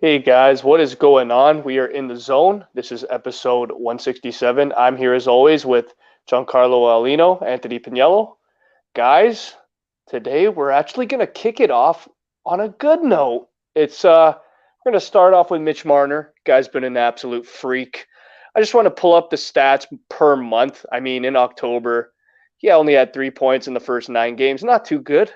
Hey guys, what is going on? We are in the zone. This is episode 167. I'm here as always with Giancarlo Aulino, Anthony Pagniello. Guys, today we're actually going to kick it off on a good note. We're going to start off with Mitch Marner. Guy's been an absolute freak. I just want to pull up the stats per month. I mean, in October, he only had 3 points in the first 9 games. Not too good.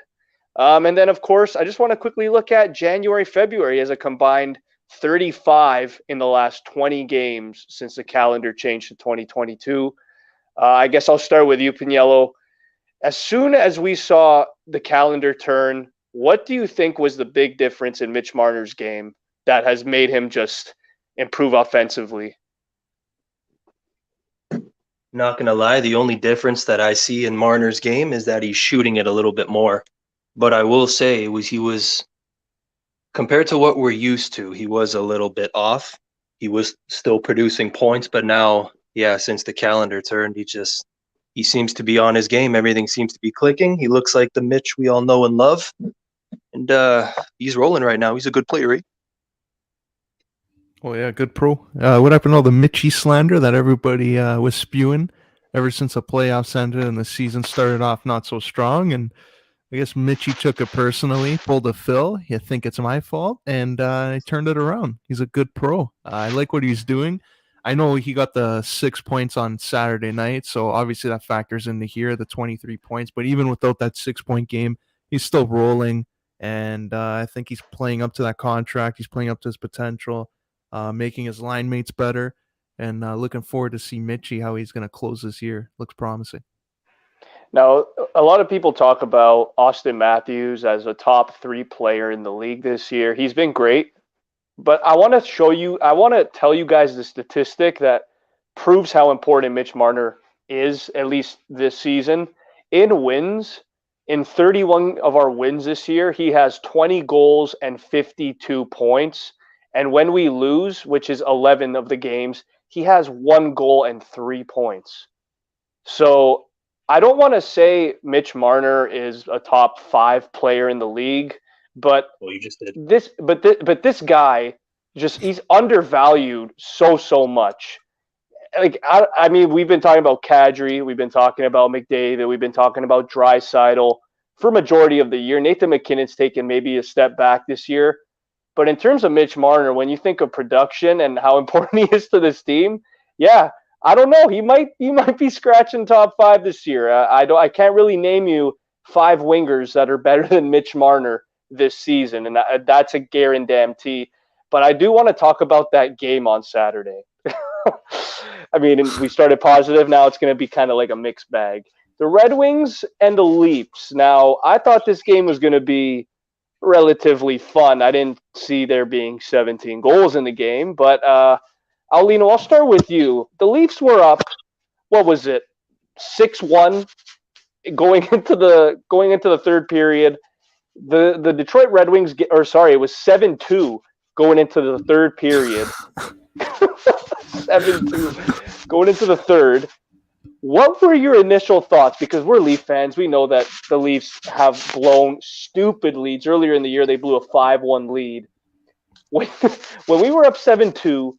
And then, of course, I just want to quickly look at January, February as a combined 35 in the last 20 games since the calendar changed to 2022. I guess I'll start with you, Pagniello. As soon as we saw the calendar turn, what do you think was the big difference in Mitch Marner's game that has made him just improve offensively? Not going to lie, the only difference that I see in Marner's game is that he's shooting it a little bit more. But I will say he was compared to what we're used to, he was a little bit off. He was still producing points, but now, since the calendar turned, he seems to be on his game. Everything seems to be clicking. He looks like the Mitch we all know and love. And he's rolling right now. He's a good player, eh? Oh, yeah, good pro. What happened to all the Mitchie slander that everybody was spewing ever since the playoffs ended and the season started off not so strong? And I guess Mitchie took it personally, pulled a Phil. You think it's my fault, and I turned it around. He's a good pro. I like what he's doing. I know he got the 6 points on Saturday night, so obviously that factors into here, the 23 points. But even without that 6-point game, he's still rolling, and I think he's playing up to that contract. He's playing up to his potential, making his line mates better, and looking forward to see Mitchie, how he's going to close this year. Looks promising. Now, a lot of people talk about Auston Matthews as a top 3 player in the league this year. He's been great, but I want to tell you guys the statistic that proves how important Mitch Marner is, at least this season. In wins, in 31 of our wins this year, he has 20 goals and 52 points. And when we lose, which is 11 of the games, he has 1 goal and 3 points. So I don't want to say Mitch Marner is a top 5 player in the league, but you just did. This guy he's undervalued so much. Like I mean, we've been talking about Kadri, we've been talking about McDavid, we've been talking about Draisaitl for majority of the year. Nathan McKinnon's taken maybe a step back this year, but in terms of Mitch Marner, when you think of production and how important he is to this team, I don't know. He might be scratching top 5 this year. I can't really name you 5 wingers that are better than Mitch Marner this season, and that's a guarantee. But I do want to talk about that game on Saturday. I mean, we started positive. Now it's going to be kind of like a mixed bag. The Red Wings and the Leafs. Now, I thought this game was going to be relatively fun. I didn't see there being 17 goals in the game, but Aulino, I'll start with you. The Leafs were up, what was it, 6-1 going into the third period. The Detroit Red Wings, it was 7-2 going into the third period. 7-2 going into the third. What were your initial thoughts? Because we're Leaf fans. We know that the Leafs have blown stupid leads. Earlier in the year, they blew a 5-1 lead. When we were up 7-2,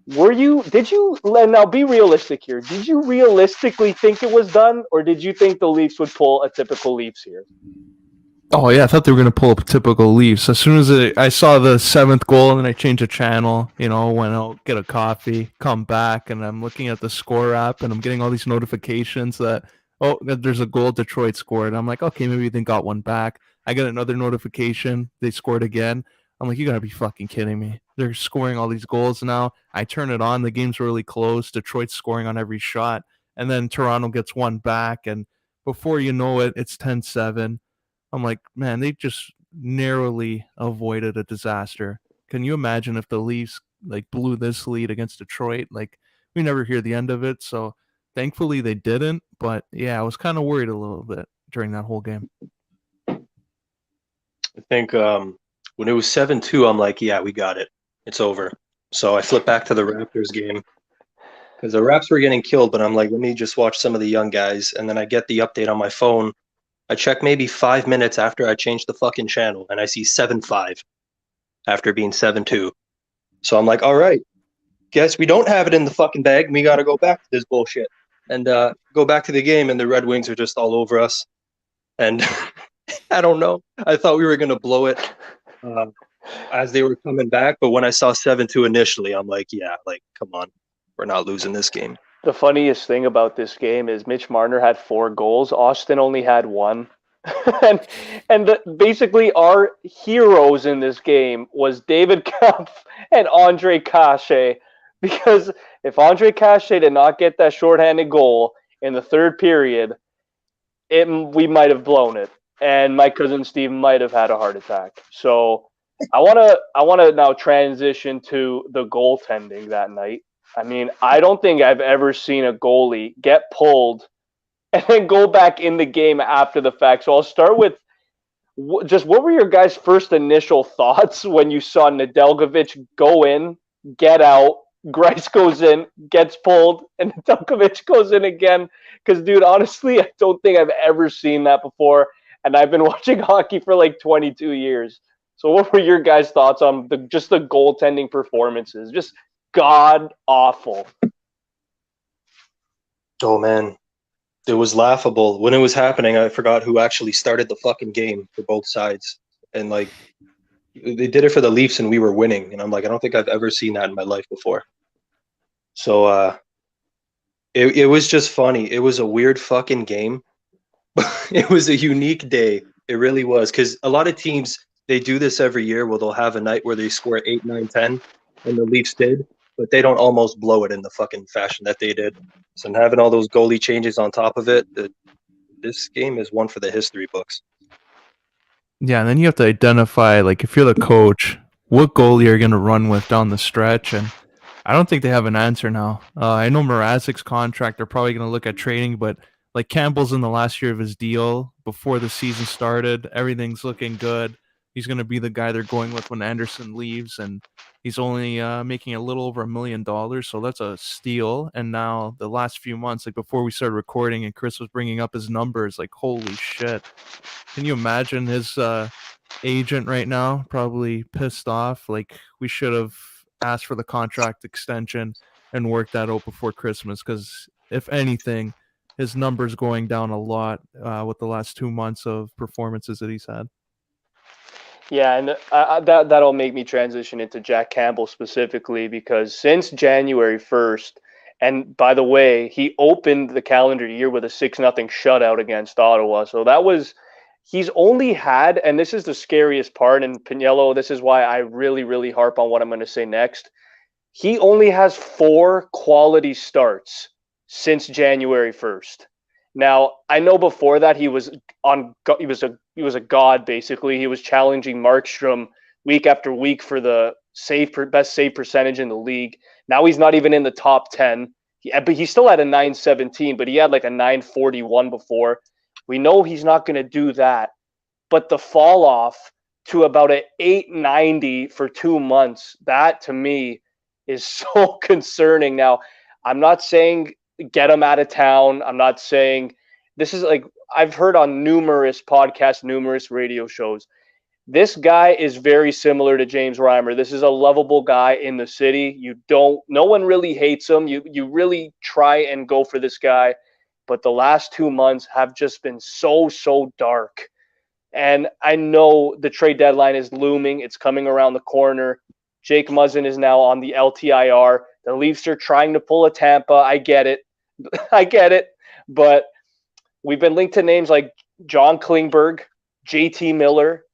now be realistic here. Did you realistically think it was done, or did you think the Leafs would pull a typical Leafs here? Oh, yeah, I thought they were going to pull up a typical Leafs. As soon as I saw the 7th goal, and then I changed the channel, went out, get a coffee, come back, and I'm looking at the score app, and I'm getting all these notifications that, there's a goal Detroit scored. I'm like, okay, maybe they got one back. I get another notification, they scored again. I'm like, you got to be fucking kidding me. They're scoring all these goals now. I turn it on. The game's really close. Detroit's scoring on every shot. And then Toronto gets one back. And before you know it, it's 10-7. I'm like, man, they just narrowly avoided a disaster. Can you imagine if the Leafs blew this lead against Detroit? We never hear the end of it. So thankfully they didn't. But yeah, I was kind of worried a little bit during that whole game. I think when it was 7-2, I'm like, yeah, we got it. It's over. So I flipped back to the Raptors game because the Raps were getting killed, but I'm like, let me just watch some of the young guys. And then I get the update on my phone. I check maybe 5 minutes after I changed the fucking channel, and I see 7-5 after being 7-2. So I'm like, all right, guess we don't have it in the fucking bag. We got to go back to this bullshit and go back to the game. And the Red Wings are just all over us. And I don't know. I thought we were going to blow it as they were coming back. But when I saw 7-2 initially, I'm like, yeah, like, come on. We're not losing this game. The funniest thing about this game is Mitch Marner had 4 goals. Auston only had 1. Basically our heroes in this game was David Kampf and Andre Kashe, because if Andre Kashe did not get that shorthanded goal in the third period, we might have blown it, and my cousin Steve might have had a heart attack. So I want to now transition to the goaltending that night. I mean, I don't think I've ever seen a goalie get pulled and then go back in the game after the fact. So I'll start with just what were your guys' first initial thoughts when you saw Nedeljkovic go in, get out, Grice goes in, gets pulled, and Nedeljkovic goes in again? Because, dude, honestly, I don't think I've ever seen that before, and I've been watching hockey for like 22 years. So what were your guys' thoughts on the goaltending performances? Just god-awful. Oh, man. It was laughable. When it was happening, I forgot who actually started the fucking game for both sides. And, like, they did it for the Leafs and we were winning. And I'm like, I don't think I've ever seen that in my life before. So it was just funny. It was a weird fucking game. It was a unique day. It really was. Because a lot of teams, they do this every year where they'll have a night where they score 8, 9, 10, and the Leafs did. But they don't almost blow it in the fucking fashion that they did. So having all those goalie changes on top of it, this game is one for the history books. Yeah, and then you have to identify, like, if you're the coach, what goalie are you going to run with down the stretch? And I don't think they have an answer now. I know Mrazek's contract, they're probably going to look at trading, but like Campbell's in the last year of his deal before the season started. Everything's looking good. He's going to be the guy they're going with when Anderson leaves, and he's only making a little over $1 million, so that's a steal. And now the last few months, like before we started recording and Chris was bringing up his numbers, like, holy shit. Can you imagine his agent right now probably pissed off? Like, we should have asked for the contract extension and worked that out before Christmas, because if anything, his numbers going down a lot with the last 2 months of performances that he's had. Yeah, and that'll make me transition into Jack Campbell specifically, because since January 1st, and by the way, he opened the calendar year with a 6-0 shutout against Ottawa. So he's only had, and this is the scariest part, and Pagniello, this is why I really, really harp on what I'm going to say next. He only has 4 quality starts since January 1st. Now, I know before that he was a god, basically. He was challenging Markstrom week after week for the best save percentage in the league. Now he's not even in the top 10. But he still had a 917, but he had like a 941 before. We know he's not going to do that. But the fall off to about an 890 for 2 months, that to me is so concerning. Now, I'm not saying get him out of town. I'm not saying this is like, I've heard on numerous podcasts, numerous radio shows. This guy is very similar to James Reimer. This is a lovable guy in the city. No one really hates him. You really try and go for this guy. But the last 2 months have just been so dark. And I know the trade deadline is looming. It's coming around the corner. Jake Muzzin is now on the LTIR. The Leafs are trying to pull a Tampa. I get it. But we've been linked to names like John Klingberg, JT Miller,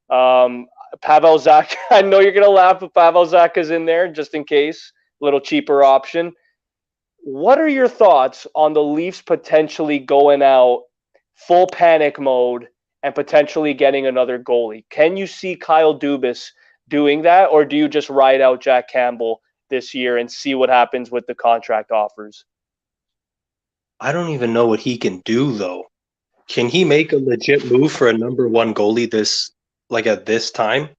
Pavel Zacha. I know you're going to laugh, but Pavel Zacha is in there just in case. A little cheaper option. What are your thoughts on the Leafs potentially going out full panic mode and potentially getting another goalie? Can you see Kyle Dubas doing that, or do you just ride out Jack Campbell this year and see what happens with the contract offers? I don't even know what he can do, though. Can he make a legit move for a number 1 goalie at this time?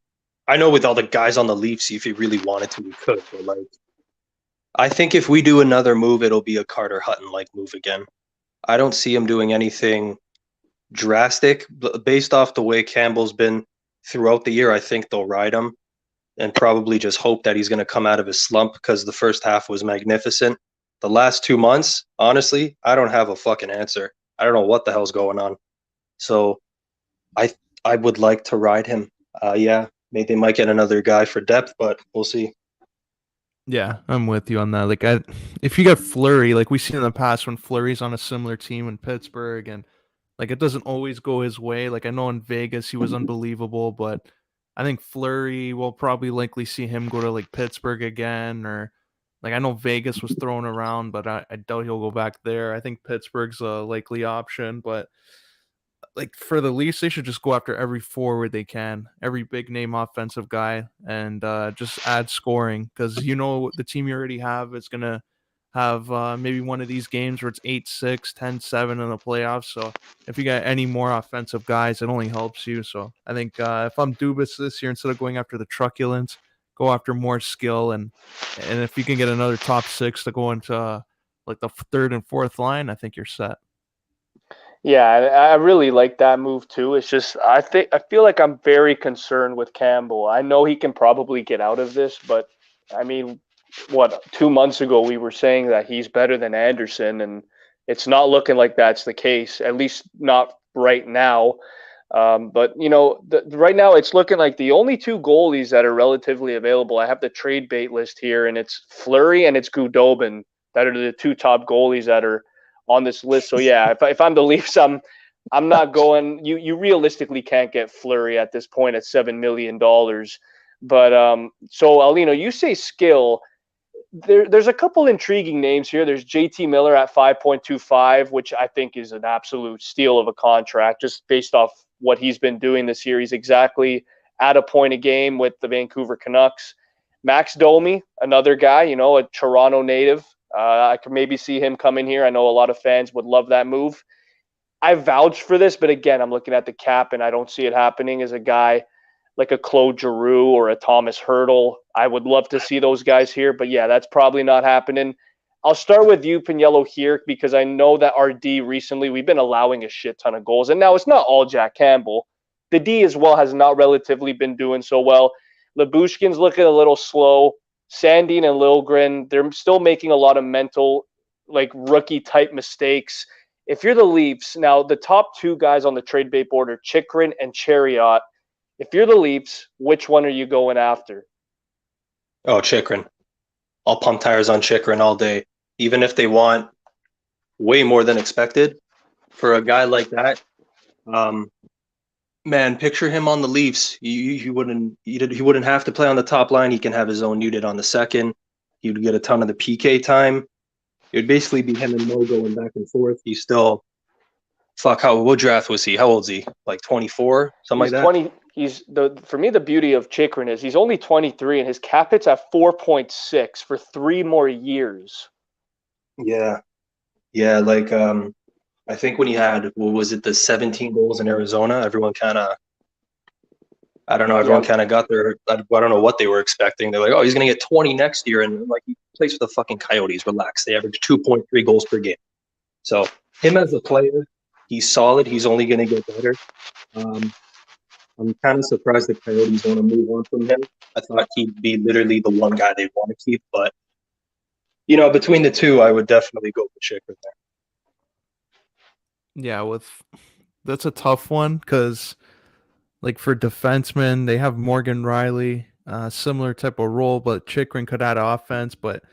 I know with all the guys on the Leafs, if he really wanted to, he could. But I think if we do another move, it'll be a Carter Hutton-like move again. I don't see him doing anything drastic. Based off the way Campbell's been throughout the year, I think they'll ride him. and probably just hope that he's going to come out of his slump, because the first half was magnificent. The last 2 months, honestly, I don't have a fucking answer. I don't know what the hell's going on. So I would like to ride him. Yeah, maybe they might get another guy for depth, but we'll see. Yeah, I'm with you on that. Like, if you get Fleury, like we've seen in the past when Fleury's on a similar team in Pittsburgh, and like it doesn't always go his way. Like I know in Vegas he was unbelievable, but I think Fleury will probably likely see him go to like Pittsburgh again, or like I know Vegas was thrown around, but I doubt he'll go back there. I think Pittsburgh's a likely option, but like for the Leafs, they should just go after every forward they can, every big name offensive guy, and just add scoring, because you know the team you already have is gonna have maybe one of these games where it's 8-6, 10-7 in the playoffs. So if you got any more offensive guys, it only helps you. So I think if I'm Dubas this year, instead of going after the truculence, go after more skill, and if you can get another top six to go into like the third and fourth line, I think you're set. Yeah, I really like that move too. It's just I feel like I'm very concerned with Campbell. I know he can probably get out of this, but I mean, 2 months ago we were saying that he's better than Anderson, and it's not looking like that's the case. At least not right now. But right now it's looking like the only two goalies that are relatively available. I have the trade bait list here, and it's Fleury and it's Goudobin that are the two top goalies that are on this list. So yeah, if I'm the Leafs, I'm not going. You realistically can't get Fleury at this point at $7 million. But so Aulino, you say skill. There's a couple intriguing names here. There's JT Miller at 5.25, which I think is an absolute steal of a contract, just based off what he's been doing this year. He's exactly at a point a game with the Vancouver Canucks. Max Domi, another guy, a Toronto native. I could maybe see him coming here. I know a lot of fans would love that move. I vouch for this, but again, I'm looking at the cap and I don't see it happening. As a guy like a Claude Giroux or a Thomas Hertl, I would love to see those guys here, but yeah, that's probably not happening. I'll start with you, Pagniello, here, because I know that our D recently, we've been allowing a shit ton of goals, and now it's not all Jack Campbell. The D as well has not relatively been doing so well. Lyubushkin's looking a little slow. Sandin and Liljegren, they're still making a lot of mental, like rookie-type mistakes. If you're the Leafs, now the top two guys on the trade bait board are Chychrun and Chariot. If you're the Leafs, which one are you going after? Oh, Chychrun. I'll pump tires on Chychrun all day. Even if they want way more than expected for a guy like that. Man, picture him on the Leafs. He wouldn't have to play on the top line. He can have his own unit on the second. He would get a ton of the PK time. It would basically be him and Mo going back and forth. He's still, what draft was he? How old is he? Like 24, something like that. For me, the beauty of Chychrun is he's only 23 and his cap hit's at 4.6 for 3 more years. Yeah. Yeah, like I think when he had, the 17 goals in Arizona, everyone kind of, kind of got their, I don't know what they were expecting. They're like, oh, he's going to get 20 next year. And like, he plays for the fucking Coyotes. Relax. They average 2.3 goals per game. So him as a player, he's solid. He's only going to get better. I'm kind of surprised the Coyotes want to move on from him. I thought he'd be literally the one guy they'd want to keep. But, between the two, I would definitely go for Chychrun there. Yeah, that's a tough one, because like for defensemen, they have Morgan Riley, similar type of role, but Chychrun could add offense. But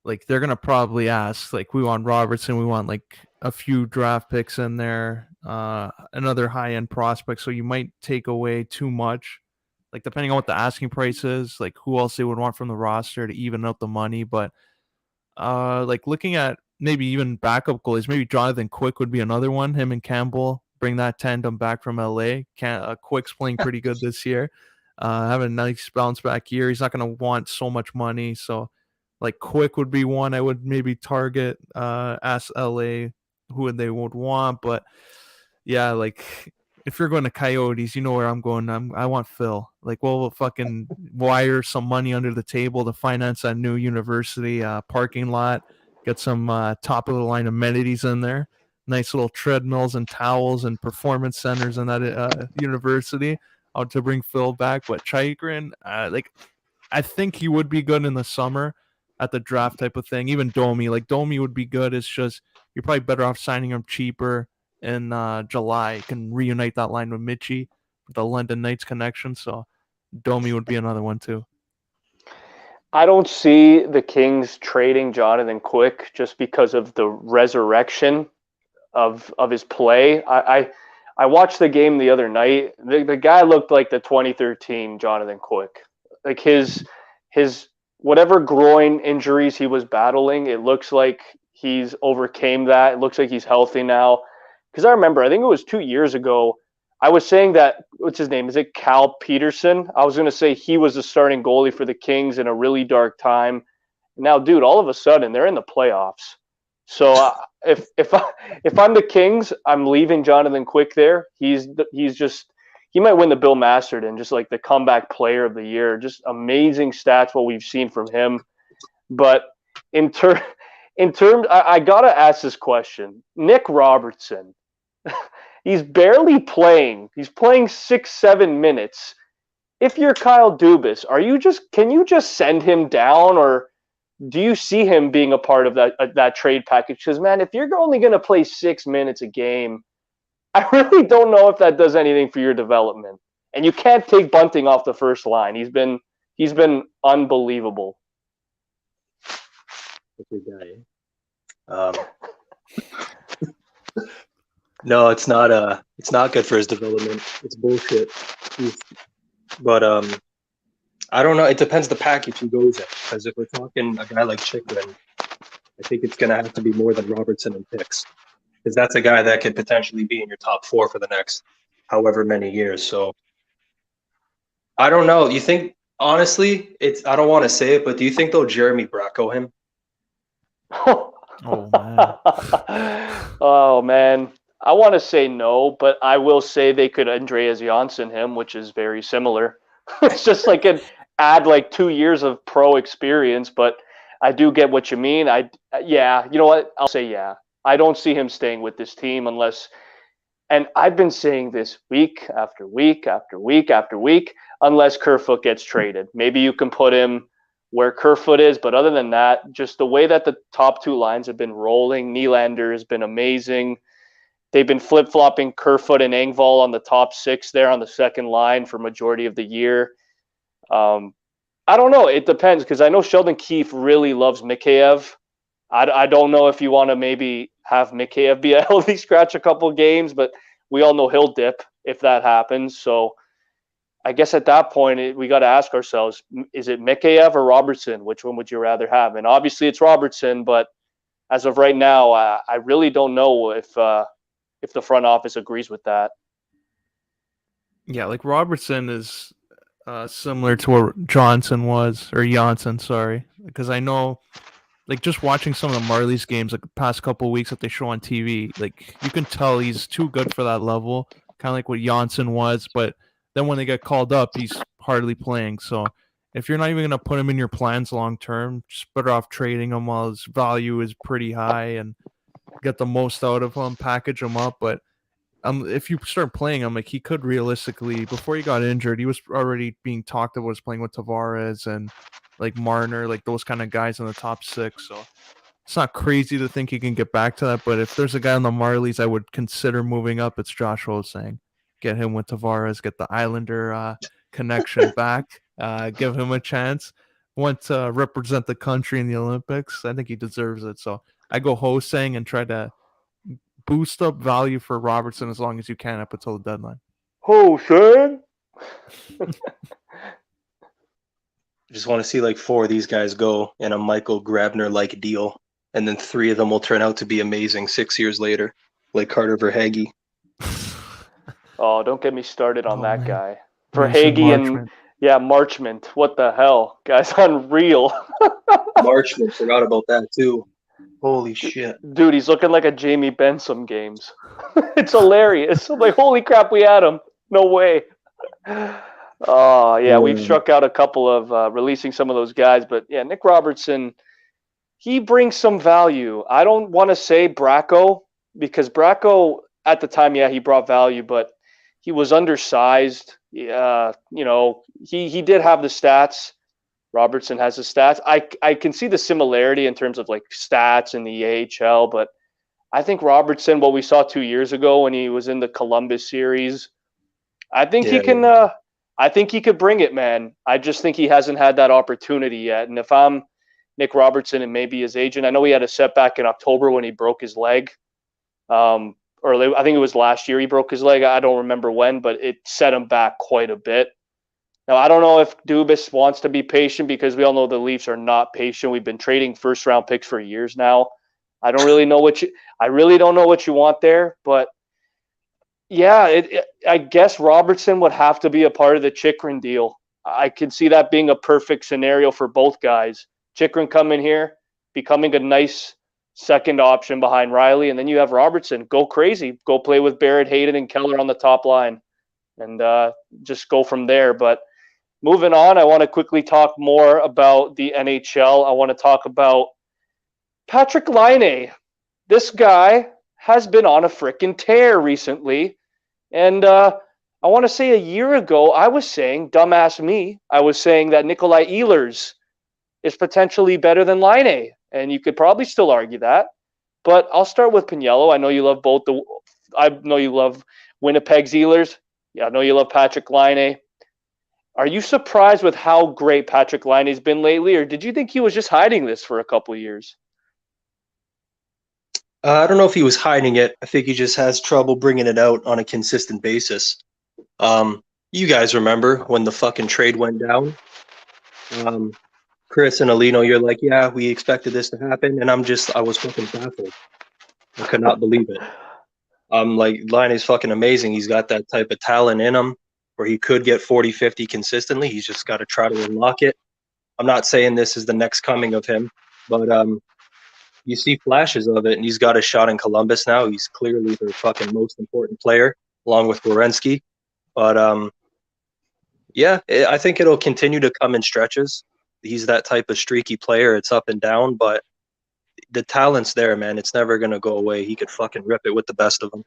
like they're gonna probably ask, like, we want Robertson, we want like a few draft picks in there, another high end prospect. So you might take away too much, like depending on what the asking price is, like who else they would want from the roster to even out the money. But like looking at maybe even backup goalies, maybe Jonathan Quick would be another one. Him and Campbell bring that tandem back from LA. Quick's playing pretty good this year, having a nice bounce back year. He's not going to want so much money, so like Quick would be one I would maybe target. Ask LA who they would want, but yeah, like if you're going to Coyotes, you know where I'm going. I want Phil. Like, we'll fucking wire some money under the table to finance that new university parking lot. Get some top of the line amenities in there. Nice little treadmills and towels and performance centers in that university. to bring Phil back. But Chikrin, I think he would be good in the summer at the draft type of thing. Even Domi, Domi would be good. It's just you're probably better off signing him cheaper in July. Can reunite that line with Mitchie, with the London Knights connection. So Domi would be another one too. I don't see the Kings trading Jonathan Quick just because of the resurrection of his play. I watched the game the other night. The guy looked like the 2013 Jonathan Quick. Like his whatever groin injuries he was battling, it looks like he's overcame that. It looks like he's healthy now. Because I remember, I think it was 2 years ago, I was saying that, what's his name? Is it Cal Peterson? I was going to say he was the starting goalie for the Kings in a really dark time. Now, dude, all of a sudden, they're in the playoffs. So if I'm the Kings, I'm leaving Jonathan Quick there. He might win the Bill Masterton, just like the comeback player of the year. Just amazing stats, what we've seen from him. But in terms, I got to ask this question. Nick Robertson. He's barely playing. He's playing 6-7 minutes. If you're Kyle Dubas, can you just send him down, or do you see him being a part of that trade package? Because, man, if you're only going to play 6 minutes a game, I really don't know if that does anything for your development. And you can't take Bunting off the first line. He's been unbelievable. That's a good guy. No, it's not good for his development. It's bullshit. But I don't know. It depends the package he goes in. Because if we're talking a guy like Chikrin, I think it's going to have to be more than Robertson and picks. Because that's a guy that could potentially be in your top 4 for the next however many years. So I don't know. You think, honestly, I don't want to say it, but do you think they'll Jeremy Bracco him? Oh, man. Oh, man. I want to say no, but I will say they could Andreas Janssen him, which is very similar. It's just like add 2 years of pro experience, but I do get what you mean. Yeah, you know what? I'll say yeah. I don't see him staying with this team unless, and I've been saying this week after week after week after week, unless Kerfoot gets traded. Maybe you can put him where Kerfoot is, but other than that, just the way that the top 2 lines have been rolling, Nylander has been amazing. They've been flip-flopping Kerfoot and Engvall on the top 6 there on the second line for majority of the year. I don't know. It depends, because I know Sheldon Keefe really loves Mikheyev. I don't know if you want to maybe have Mikheyev be a healthy scratch a couple games, but we all know he'll dip if that happens. So I guess at that point, we got to ask ourselves, is it Mikheyev or Robertson? Which one would you rather have? And obviously it's Robertson, but as of right now, I really don't know if the front office agrees with that. Yeah, Robertson is similar to what Janssen, sorry. Because I know, just watching some of the Marlies games, the past couple of weeks that they show on TV, you can tell he's too good for that level, kind of like what Janssen was, but then when they get called up, he's hardly playing. So if you're not even going to put him in your plans long term, just better off trading him while his value is pretty high and get the most out of him, package him up. But if you start playing him, he could realistically, before he got injured, he was already being talked about as playing with Tavares and Marner, those kind of guys in the top 6. So it's not crazy to think he can get back to that. But if there's a guy on the Marlies I would consider moving up, it's Josh Hosang. Get him with Tavares, get the Islander connection back, give him a chance. Want to represent the country in the Olympics. I think he deserves it. So I go Hosang and try to boost up value for Robertson as long as you can up until the deadline. Hosang! I just want to see 4 of these guys go in a Michael Grabner-like deal, and then 3 of them will turn out to be amazing 6 years later, like Carter Verhaeghe. Oh, don't get me started on that man. guy. Verhaeghe and Marchment. What the hell? Guy's unreal. Marchment, forgot about that too. Holy shit. Dude, he's looking like a Jamie Benn some games. It's hilarious. I'm like, holy crap, we had him. No way. Oh, yeah, we've struck out a couple of releasing some of those guys. But, yeah, Nick Robertson, he brings some value. I don't want to say Bracco, because Bracco, at the time, yeah, he brought value, but he was undersized. he did have the stats. Robertson has the stats. I can see the similarity in terms of like stats in the AHL, but I think Robertson, what we saw 2 years ago when he was in the Columbus series, I think he can. I think he could bring it, man. I just think he hasn't had that opportunity yet. And if I'm Nick Robertson and maybe his agent, I know he had a setback in October when he broke his leg. Or I think it was last year he broke his leg. I don't remember when, but it set him back quite a bit. Now, I don't know if Dubas wants to be patient because we all know the Leafs are not patient. We've been trading first-round picks for years now. I really don't know what you want there, but yeah, I guess Robertson would have to be a part of the Chychrun deal. I can see that being a perfect scenario for both guys. Chychrun coming here, becoming a nice second option behind Riley, and then you have Robertson. Go crazy. Go play with Barrett, Hayden, and Keller on the top line, and just go from there. But moving on, I want to quickly talk more about the NHL. I want to talk about Patrick Laine. This guy has been on a freaking tear recently. And I want to say a year ago, I was saying, dumbass me, I was saying that Nikolai Ehlers is potentially better than Laine. And you could probably still argue that. But I'll start with Pagniello. I know you love I know you love Winnipeg's Ehlers. Yeah, I know you love Patrick Laine. Are you surprised with how great Patrick Laine's been lately, or did you think he was just hiding this for a couple of years? I don't know if he was hiding it. I think he just has trouble bringing it out on a consistent basis. You guys remember when the fucking trade went down? Chris and Aulino, you're like, yeah, we expected this to happen. And I was fucking baffled. I could not believe it. Like, Laine's fucking amazing. He's got that type of talent in him where he could get 40, 50 consistently. He's just got to try to unlock it. I'm not saying this is the next coming of him, but you see flashes of it, and he's got a shot in Columbus now. He's clearly their fucking most important player, along with Werenski. But, yeah, I think it'll continue to come in stretches. He's that type of streaky player. It's up and down, but the talent's there, man. It's never going to go away. He could fucking rip it with the best of them.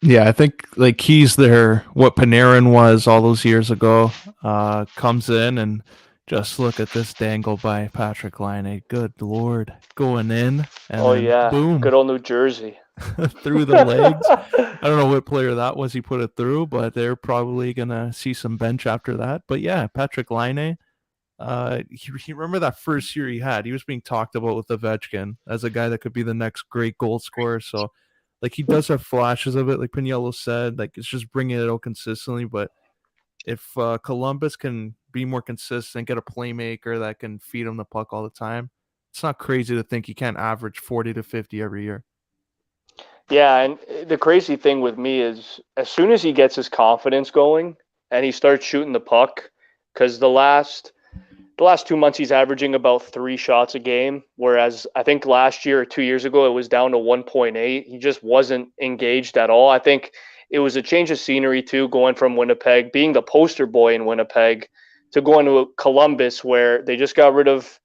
Yeah, I think like he's what Panarin was all those years ago. Comes in and just look at this dangle by Patrick Laine. Good Lord, going in. And boom. Good old New Jersey. Through the legs. I don't know what player that was he put it through, but they're probably going to see some bench after that. But yeah, Patrick Laine, he remember that first year he had. He was being talked about with Ovechkin as a guy that could be the next great goal scorer. So, like, he does have flashes of it, like Pagniello said. Like, it's just bringing it out consistently. But if Columbus can be more consistent, get a playmaker that can feed him the puck all the time, it's not crazy to think he can't average 40 to 50 every year. Yeah, and the crazy thing with me is as soon as he gets his confidence going and he starts shooting the puck, because the last 2 months he's averaging about 3 shots a game, whereas I think last year or 2 years ago it was down to 1.8. He just wasn't engaged at all. I think it was a change of scenery too, going from Winnipeg, being the poster boy in Winnipeg, to going to Columbus where they just got rid of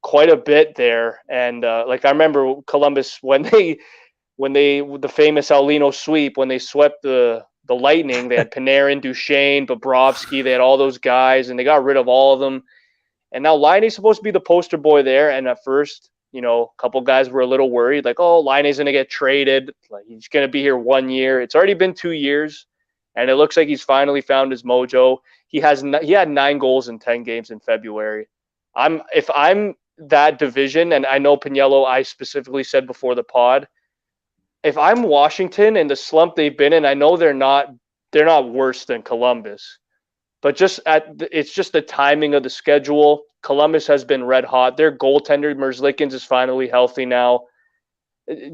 quite a bit there. And like I remember Columbus when the famous Aulino sweep, when they swept the Lightning, they had Panarin, Duchesne, Bobrovsky, they had all those guys, and they got rid of all of them. And now Laine's supposed to be the poster boy there. And at first, a couple guys were a little worried, like, oh, Laine's going to get traded. Like, he's going to be here 1 year. It's already been 2 years, and it looks like he's finally found his mojo. He had 9 goals in 10 games in February. If I'm that division, and I know Pagniello, I specifically said before the pod, if I'm Washington and the slump they've been in, I know they're not worse than Columbus. But it's just the timing of the schedule. Columbus has been red hot. Their goaltender, Merzlikins, is finally healthy now.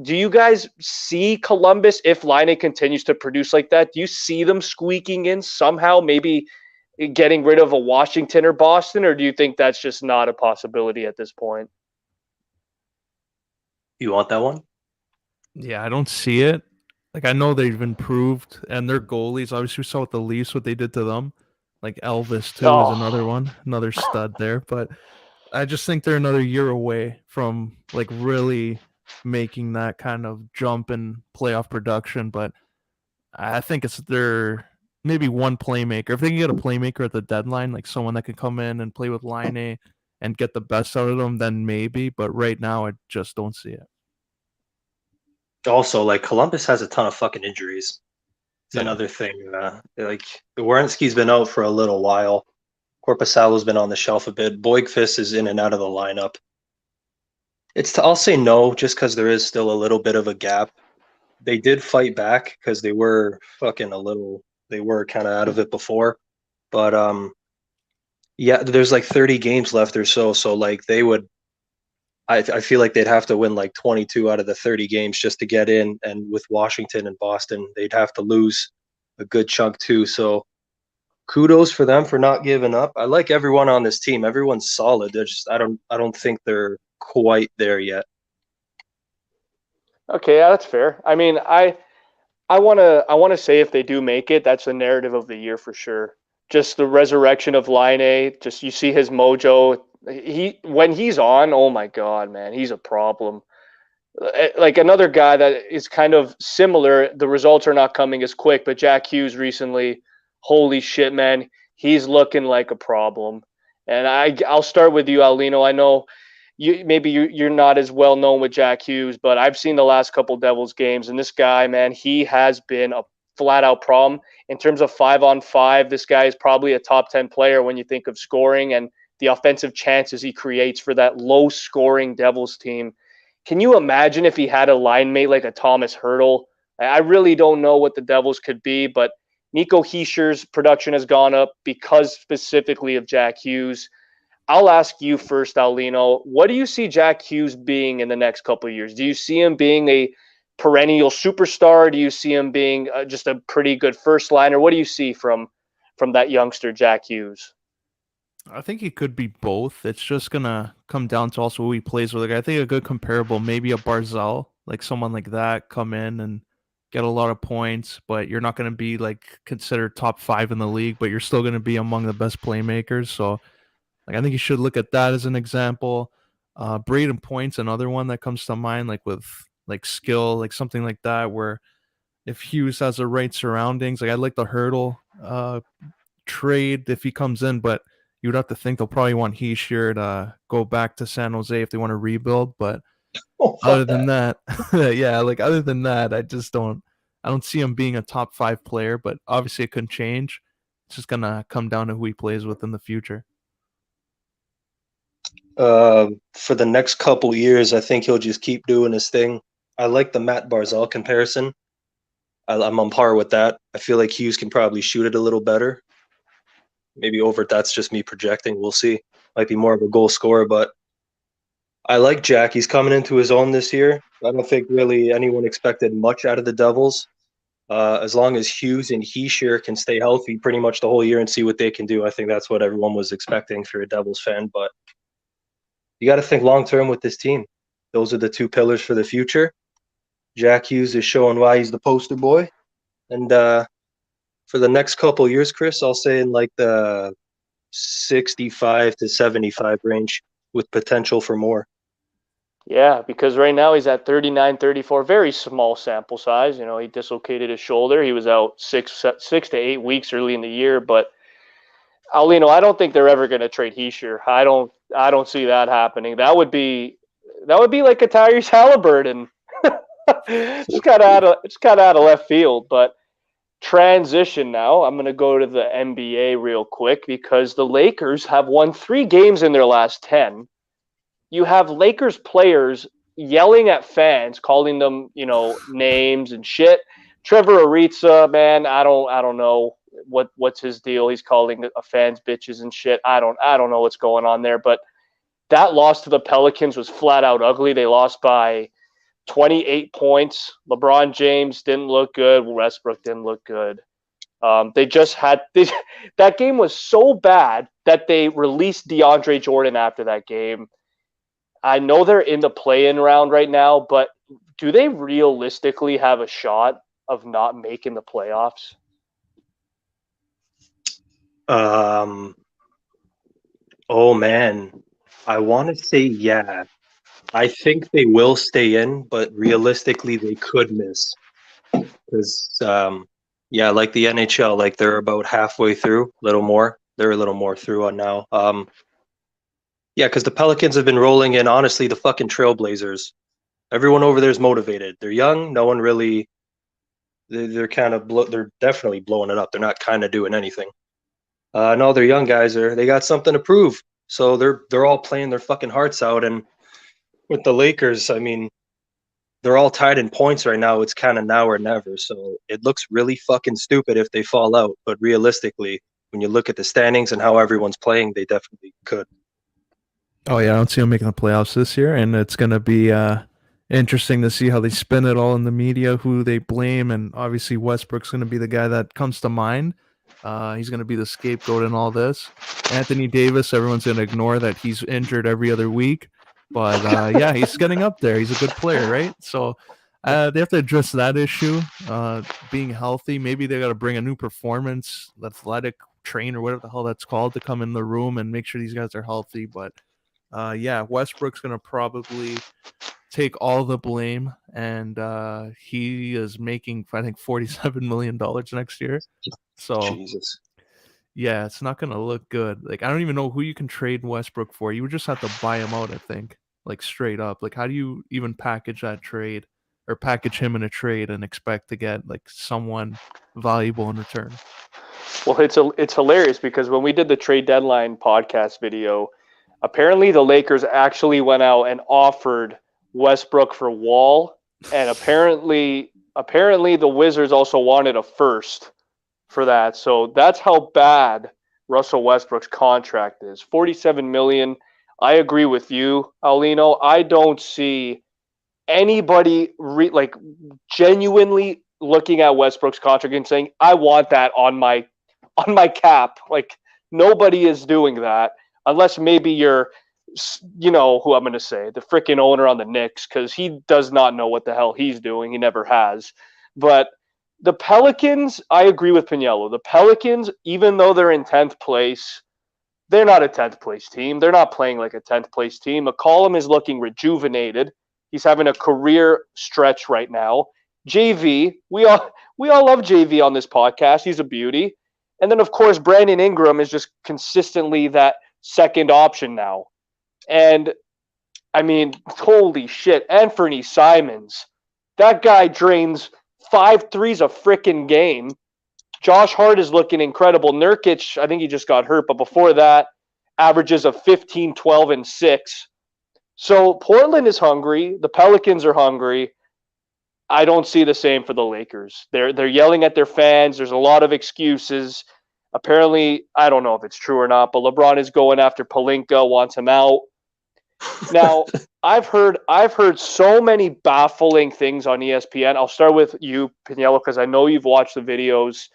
Do you guys see Columbus, if Laine continues to produce like that, do you see them squeaking in somehow, maybe getting rid of a Washington or Boston, or do you think that's just not a possibility at this point? You want that one? Yeah, I don't see it. Like, I know they've improved, and their goalies, obviously we saw with the Leafs what they did to them. Like Elvis, too, is another one, another stud there. But I just think they're another year away from, like, really making that kind of jump in playoff production. But I think it's maybe one playmaker. If they can get a playmaker at the deadline, like someone that can come in and play with Lainey and get the best out of them, then maybe. But right now, I just don't see it. Also, like Columbus has a ton of fucking injuries. It's Yeah. another thing. Like Werenski's been out for a little while. Korpisalo's been on the shelf a bit. Boigfist is in and out of the lineup. I'll say no, just because there is still a little bit of a gap. They did fight back because they were kind of out of it before. But yeah, there's like 30 games left or so. So like they would, I feel like they'd have to win like 22 out of the 30 games just to get in. And with Washington and Boston, they'd have to lose a good chunk too. So kudos for them for not giving up. I like everyone on this team. Everyone's solid. They're just I don't think they're quite there yet. Okay, yeah, that's fair. I mean, I wanna say if they do make it, that's the narrative of the year for sure. Just the resurrection of Line. Just you see his mojo. When he's on, oh my god, man, he's a problem. Like another guy that is kind of similar. The results are not coming as quick, but Jack Hughes recently, holy shit, man, he's looking like a problem. And I'll start with you, Alino. I know you're not as well known with Jack Hughes, but I've seen the last couple Devils games, and this guy, man, he has been a flat out problem in terms of 5-on-5. This guy is probably a top 10 player when you think of scoring and the offensive chances he creates for that low scoring Devils team. Can you imagine if he had a line mate like a Thomas Hertl? I really don't know what the Devils could be, but Nico Heischer's production has gone up because specifically of Jack Hughes. I'll ask you first, Aulino. What do you see Jack Hughes being in the next couple of years? Do you see him being a perennial superstar? Do you see him being just a pretty good first liner? What do you see from that youngster, Jack Hughes? I think he could be both. It's just gonna come down to also who he plays with. Like, I think a good comparable, maybe a Barzal, like someone like that, come in and get a lot of points, but you're not gonna be like considered top 5 in the league, but you're still gonna be among the best playmakers. So, like, I think you should look at that as an example. Braden Point's another one that comes to mind, like with like skill, like something like that, where if Hughes has the right surroundings, like I like the Hurdle trade if he comes in, but you would have to think they'll probably want Heischer to go back to San Jose if they want to rebuild. But Oh, other fuck than that. that, yeah, like other than that, I don't see him being a top 5 player. But obviously, it could change. It's just gonna come down to who he plays with in the future. For the next couple years, I think he'll just keep doing his thing. I like the Matt Barzal comparison. I'm on par with that. I feel like Hughes can probably shoot it a little better. Maybe over that's just me projecting. We'll see. Might be more of a goal scorer, but I like Jack. He's coming into his own this year. I don't think really anyone expected much out of the Devils. As long as Hughes and Heischer can stay healthy pretty much the whole year and see what they can do, I think that's what everyone was expecting for a Devils fan. But you got to think long term with this team. Those are the two pillars for the future. Jack Hughes is showing why he's the poster boy. And for the next couple of years, Chris, I'll say in like the 65 to 75 range with potential for more. Yeah, because right now he's at 39, 34, very small sample size. You know, he dislocated his shoulder. He was out 6 to 8 weeks early in the year. But Aulino, I don't think they're ever going to trade Heischer. I don't see that happening. That would be like a Tyrese Halliburton. It's kind of out of left field. But transition now. I'm going to go to the NBA real quick because the Lakers have won 3 games in their last 10. You have Lakers players yelling at fans, calling them, names and shit. Trevor Ariza, man, I don't know what's his deal. He's calling fans bitches and shit. I don't know what's going on there, but that loss to the Pelicans was flat out ugly. They lost by 28 points. LeBron James didn't look good. Westbrook didn't look good. They just had that game was so bad that they released DeAndre Jordan after that game. I know they're in the play-in round right now, but do they realistically have a shot of not making the playoffs? Oh man, I want to say yeah. I think they will stay in, but realistically, they could miss because Yeah, like the NHL, like they're about halfway through, a little more. They're a little more through on now. Yeah, because the Pelicans have been rolling in. Honestly, the fucking Trailblazers. Everyone over there is motivated. They're young. No one really. They're kind of they're definitely blowing it up. They're not kind of doing anything. No, they're young guys. They got something to prove. So they're all playing their fucking hearts out. And with the Lakers, I mean, they're all tied in points right now. It's kind of now or never. So it looks really fucking stupid if they fall out. But realistically, when you look at the standings and how everyone's playing, they definitely could. Oh yeah, I don't see them making the playoffs this year, and it's gonna be interesting to see how they spin it all in the media, who they blame, and obviously Westbrook's gonna be the guy that comes to mind. He's gonna be the scapegoat in all this. Anthony Davis, everyone's gonna ignore that he's injured every other week, but yeah, he's getting up there. He's a good player, right? So they have to address that issue, being healthy. Maybe they got to bring a new performance athletic trainer, whatever the hell that's called, to come in the room and make sure these guys are healthy, but. Yeah, Westbrook's going to probably take all the blame, and he is making, I think, $47 million next year. So, Jesus. Yeah, it's not going to look good. Like, I don't even know who you can trade Westbrook for. You would just have to buy him out, I think, like straight up. Like, how do you even package that trade or package him in a trade and expect to get like someone valuable in return? Well, it's hilarious because when we did the trade deadline podcast video, apparently the Lakers actually went out and offered Westbrook for Wall, and apparently the Wizards also wanted a first for that. So that's how bad Russell Westbrook's contract is. $47 million. I agree with you, Aulino. I don't see anybody like genuinely looking at Westbrook's contract and saying, "I want that on my cap." Like nobody is doing that. Unless maybe you're, who I'm going to say, the freaking owner on the Knicks, because he does not know what the hell he's doing. He never has. But the Pelicans, I agree with Pagniello. The Pelicans, even though they're in 10th place, they're not a 10th place team. They're not playing like a 10th place team. McCollum is looking rejuvenated. He's having a career stretch right now. JV, we all love JV on this podcast. He's a beauty. And then, of course, Brandon Ingram is just consistently that second option now. And I mean, holy shit, Anthony Simons. That guy drains 5 threes a freaking game. Josh Hart is looking incredible. Nurkic, I think he just got hurt, but before that, averages of 15, 12, and 6. So Portland is hungry. The Pelicans are hungry. I don't see the same for the Lakers. They're yelling at their fans. There's a lot of excuses. Apparently, I don't know if it's true or not, but LeBron is going after Pelinka, wants him out. Now, I've heard so many baffling things on ESPN. I'll start with you, Pagniello, because I know you've watched the videos.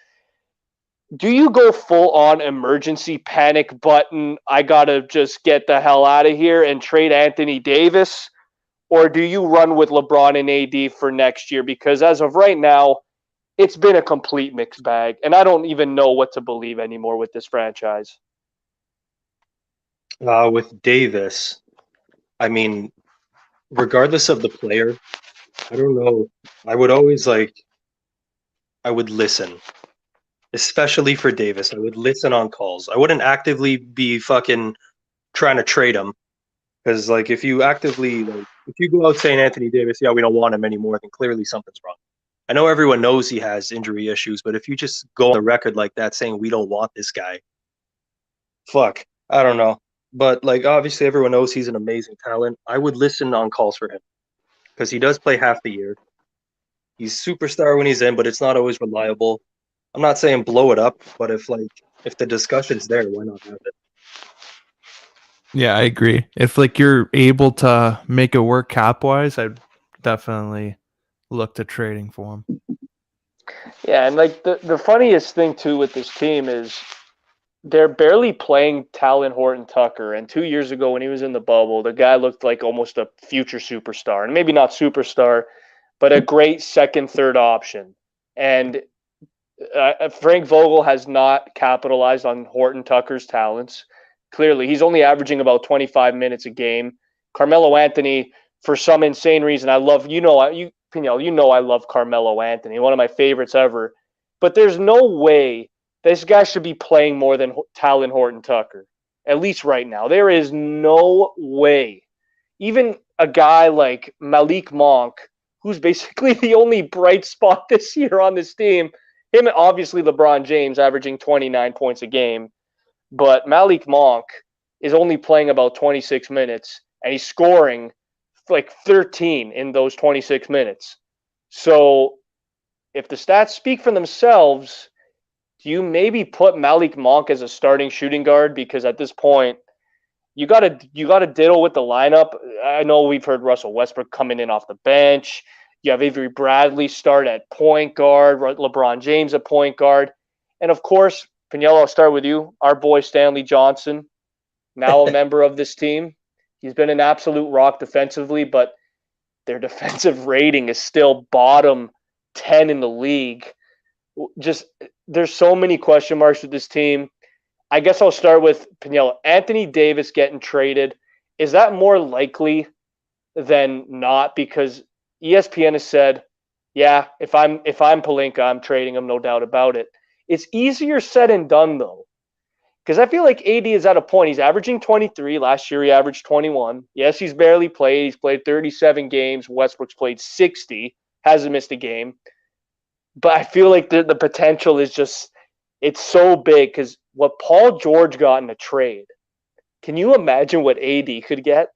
Do you go full on emergency panic button? I gotta just get the hell out of here and trade Anthony Davis, or do you run with LeBron and AD for next year? Because as of right now, it's been a complete mixed bag, and I don't even know what to believe anymore with this franchise. With Davis, I mean, regardless of the player, I don't know. I would always I would listen, especially for Davis. I would listen on calls. I wouldn't actively be fucking trying to trade him, because if you actively if you go out saying Anthony Davis, yeah, we don't want him anymore, then clearly something's wrong. I know everyone knows he has injury issues, but if you just go on the record like that saying we don't want this guy, fuck, I don't know. But obviously everyone knows he's an amazing talent. I would listen on calls for him because he does play half the year. He's superstar when he's in, but it's not always reliable. I'm not saying blow it up, but if the discussion's there, why not have it? Yeah, I agree. If you're able to make it work cap wise, I'd definitely look to trading for him. Yeah, and the funniest thing too with this team is they're barely playing Talon Horton Tucker. And 2 years ago when he was in the bubble, the guy looked like almost a future superstar. And maybe not superstar, but a great second, third option. And Frank Vogel has not capitalized on Horton Tucker's talents. Clearly, he's only averaging about 25 minutes a game. Carmelo Anthony, for some insane reason, I love, Pagniello, I love Carmelo Anthony, one of my favorites ever. but there's no way this guy should be playing more than Talon Horton-Tucker, at least right now. There is no way. Even a guy like Malik Monk, who's basically the only bright spot this year on this team, him and obviously LeBron James averaging 29 points a game, but Malik Monk is only playing about 26 minutes, and he's scoring like 13 in those 26 minutes. So if the stats speak for themselves, do you maybe put Malik Monk as a starting shooting guard? Because at this point, you gotta diddle with the lineup. I know we've heard Russell Westbrook coming in off the bench. You have Avery Bradley start at point guard, LeBron James at point guard, and of course, Pagniello, I'll start with you. Our boy Stanley Johnson, now a member of this team. He's been an absolute rock defensively, but their defensive rating is still bottom 10 in the league. Just there's so many question marks with this team. I guess I'll start with Pagniello. Anthony Davis getting traded, is that more likely than not? Because ESPN has said, yeah, if I'm Pelinka, I'm trading him, no doubt about it. It's easier said than done, though, because I feel like AD is at a point. He's averaging 23. Last year, he averaged 21. Yes, he's barely played. He's played 37 games. Westbrook's played 60. Hasn't missed a game. But I feel like the potential is just, it's so big because what Paul George got in a trade, can you imagine what AD could get?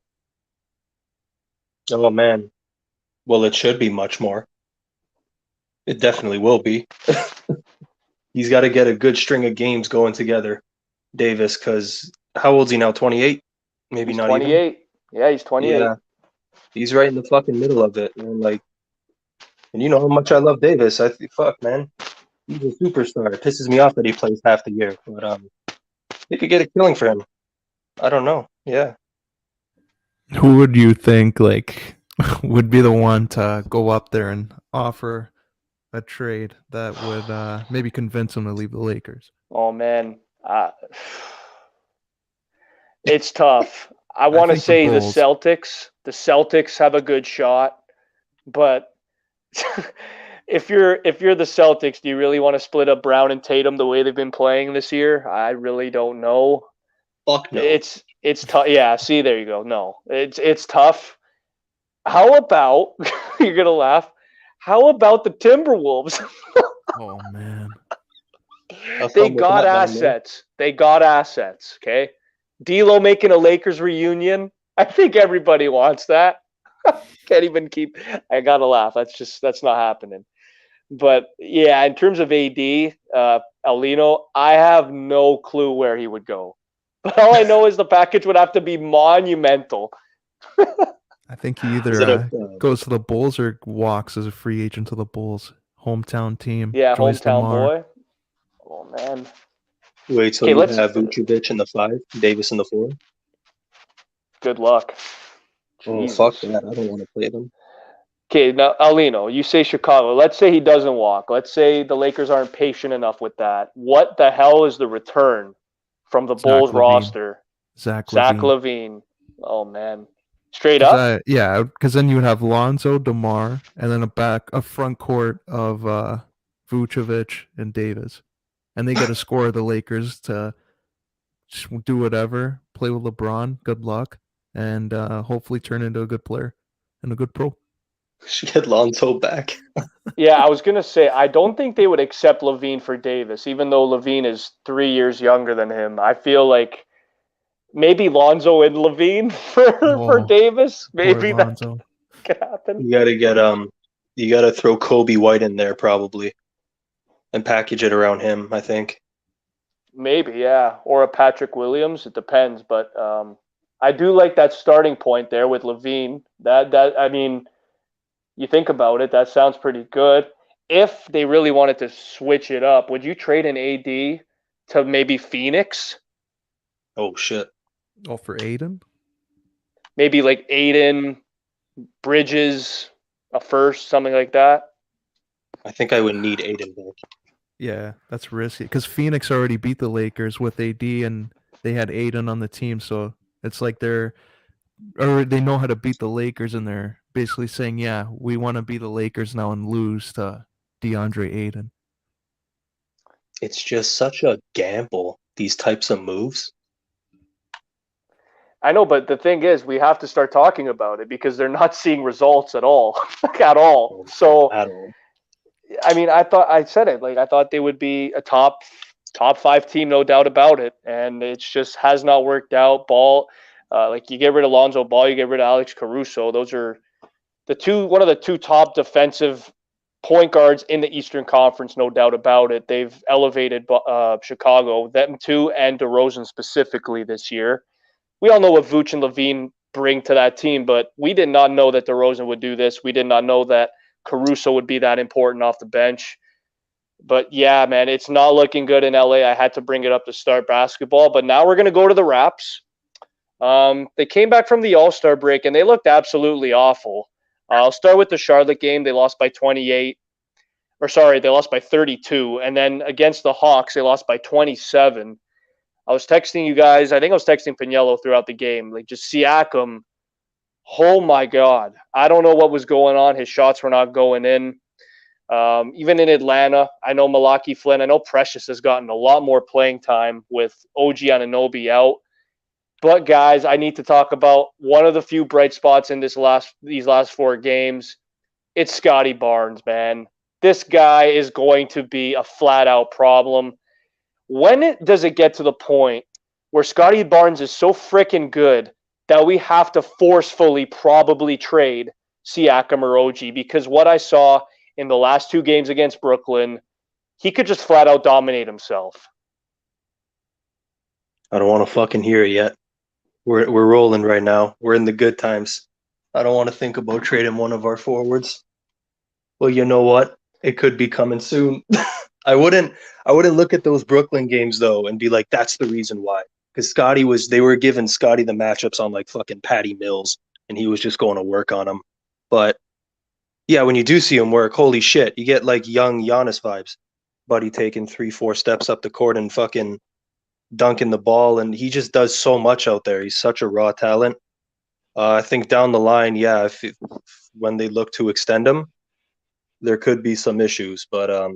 Oh, man. Well, it should be much more. It definitely will be. He's got to get a good string of games going together, Davis, because how old's he now? 28? Maybe He's not 28. even? Yeah, he's 28. Yeah. He's right in the fucking middle of it. And, and you know how much I love Davis. Fuck, man. He's a superstar. It pisses me off that he plays half the year. But they could get a killing for him. I don't know. Yeah. Who would you think would be the one to go up there and offer a trade that would maybe convince him to leave the Lakers? Oh, man. It's tough. I want to say the Celtics. The Celtics have a good shot, but if you're the Celtics, do you really want to split up Brown and Tatum the way they've been playing this year? I really don't know. Fuck no. It's tough. Yeah, see, there you go. No, it's tough. How about you're gonna laugh? How about the Timberwolves? Oh man, they got assets. They got assets. Okay, D'Lo making a Lakers reunion. I think everybody wants that. Can't even keep. I gotta laugh. That's not happening. But yeah, in terms of AD, Aulino, I have no clue where he would go. But all I know is the package would have to be monumental. I think he either goes to the Bulls or walks as a free agent to the Bulls. Hometown team. Yeah, hometown DeMar. boy. Oh, man. Wait, so you have Vucevic in the 5, Davis in the 4? Good luck. Oh, fuck that. I don't want to play them. Okay, now, Aulino, you say Chicago. Let's say he doesn't walk. Let's say the Lakers aren't patient enough with that. What the hell is the return from the Bulls roster? Zach LaVine. Oh, man. Straight up? Yeah, because then you would have Lonzo, DeMar, and then a front court of Vucevic and Davis. And they get to score the Lakers to do whatever, play with LeBron, good luck, and hopefully turn into a good player and a good pro. Should get Lonzo back. Yeah, I was going to say, I don't think they would accept LaVine for Davis, even though LaVine is 3 years younger than him. I feel like maybe Lonzo and LaVine for Davis. Maybe that could happen. You gotta throw Kobe White in there probably, and package it around him. I think. Maybe, yeah, or a Patrick Williams. It depends, but I do like that starting point there with LaVine. That I mean, you think about it, that sounds pretty good. If they really wanted to switch it up, would you trade an AD to maybe Phoenix? Oh shit. Oh, for Aiden? Maybe like Aiden, Bridges, a first, something like that. I think I would need Aiden back. Yeah, that's risky because Phoenix already beat the Lakers with AD and they had Aiden on the team, so it's like they know how to beat the Lakers and they're basically saying, yeah, we want to beat the Lakers now and lose to DeAndre Aiden. It's just such a gamble, these types of moves. I know, but the thing is, we have to start talking about it because they're not seeing results at all, at all. So, At all. I mean, I said it, like I thought they would be a top five team, no doubt about it, and it just has not worked out. Ball, like you get rid of Lonzo Ball, you get rid of Alex Caruso. Those are one of the two top defensive point guards in the Eastern Conference, no doubt about it. They've elevated Chicago, them two, and DeRozan specifically this year. We all know what Vooch and Levine bring to that team, but we did not know that DeRozan would do this. We did not know that Caruso would be that important off the bench. But yeah, man, it's not looking good in LA. I had to bring it up to start basketball, but now we're going to go to the Raps. They came back from the All-Star break, and they looked absolutely awful. I'll start with the Charlotte game. They lost by 28. Or sorry, they lost by 32. And then against the Hawks, they lost by 27. I was texting you guys. I think I was texting Pagniello throughout the game. Like, just Siakam, oh my God. I don't know what was going on. His shots were not going in. Even in Atlanta, I know Malachi Flynn. I know Precious has gotten a lot more playing time with OG Anunoby out. But guys, I need to talk about one of the few bright spots in these last four games. It's Scottie Barnes, man. This guy is going to be a flat-out problem. When does it get to the point where Scottie Barnes is so freaking good that we have to forcefully probably trade Siakam or OG? Because what I saw in the last two games against Brooklyn, he could just flat-out dominate himself. I don't want to fucking hear it yet. We're rolling right now. We're in the good times. I don't want to think about trading one of our forwards. Well, you know what? It could be coming soon. I wouldn't look at those Brooklyn games though and be like, that's the reason why. Because they were giving Scottie the matchups on like fucking Patty Mills, and he was just going to work on them. But yeah, when you do see him work, holy shit, you get like young Giannis vibes. Buddy taking 3-4 steps up the court and fucking dunking the ball, and he just does so much out there. He's such a raw talent. I think down the line, yeah, when they look to extend him, there could be some issues. But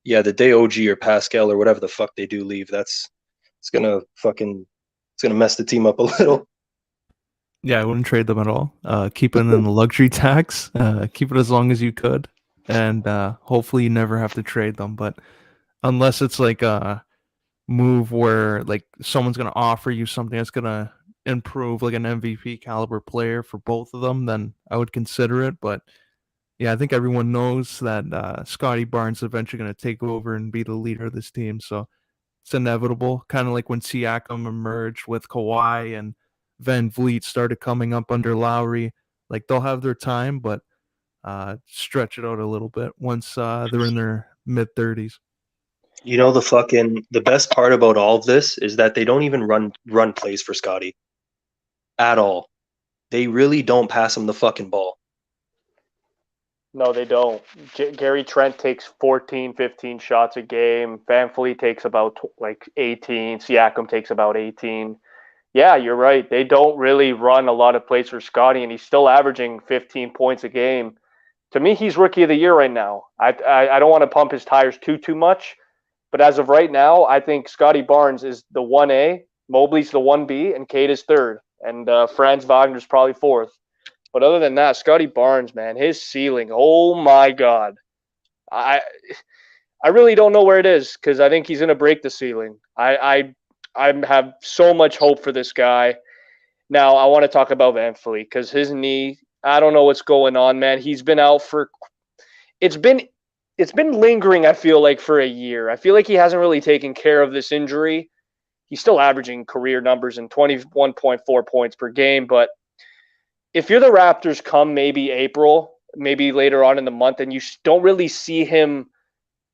yeah, the day OG or Pascal or whatever the fuck they do leave, it's gonna mess the team up a little. Yeah, I wouldn't trade them at all. Keep it in the luxury tax. Keep it as long as you could, and hopefully you never have to trade them. But unless it's like a move where like someone's gonna offer you something that's gonna improve, like an MVP caliber player for both of them, then I would consider it. But yeah, I think everyone knows that Scottie Barnes is eventually gonna take over and be the leader of this team. So it's inevitable. Kind of like when Siakam emerged with Kawhi and Van Vliet started coming up under Lowry. Like they'll have their time, but stretch it out a little bit once they're in their mid-30s. You know, the best part about all of this is that they don't even run plays for Scottie at all. They really don't pass him the fucking ball. No, they don't. Gary Trent takes 14, 15 shots a game. Van Vliet takes about 18. Siakam takes about 18. Yeah, you're right. They don't really run a lot of plays for Scottie, and he's still averaging 15 points a game. To me, he's rookie of the year right now. I don't want to pump his tires too much, but as of right now, I think Scottie Barnes is the 1A, Mobley's the 1B, and Cade is third, and Franz Wagner's probably fourth. But other than that, Scottie Barnes, man, his ceiling, oh my God. I really don't know where it is because I think he's going to break the ceiling. I have so much hope for this guy. Now, I want to talk about Van Vliet because his knee, I don't know what's going on, man. He's been out for – it's been lingering, I feel like, for a year. I feel like he hasn't really taken care of this injury. He's still averaging career numbers in 21.4 points per game, but if you're the Raptors come maybe April, maybe later on in the month, and you don't really see him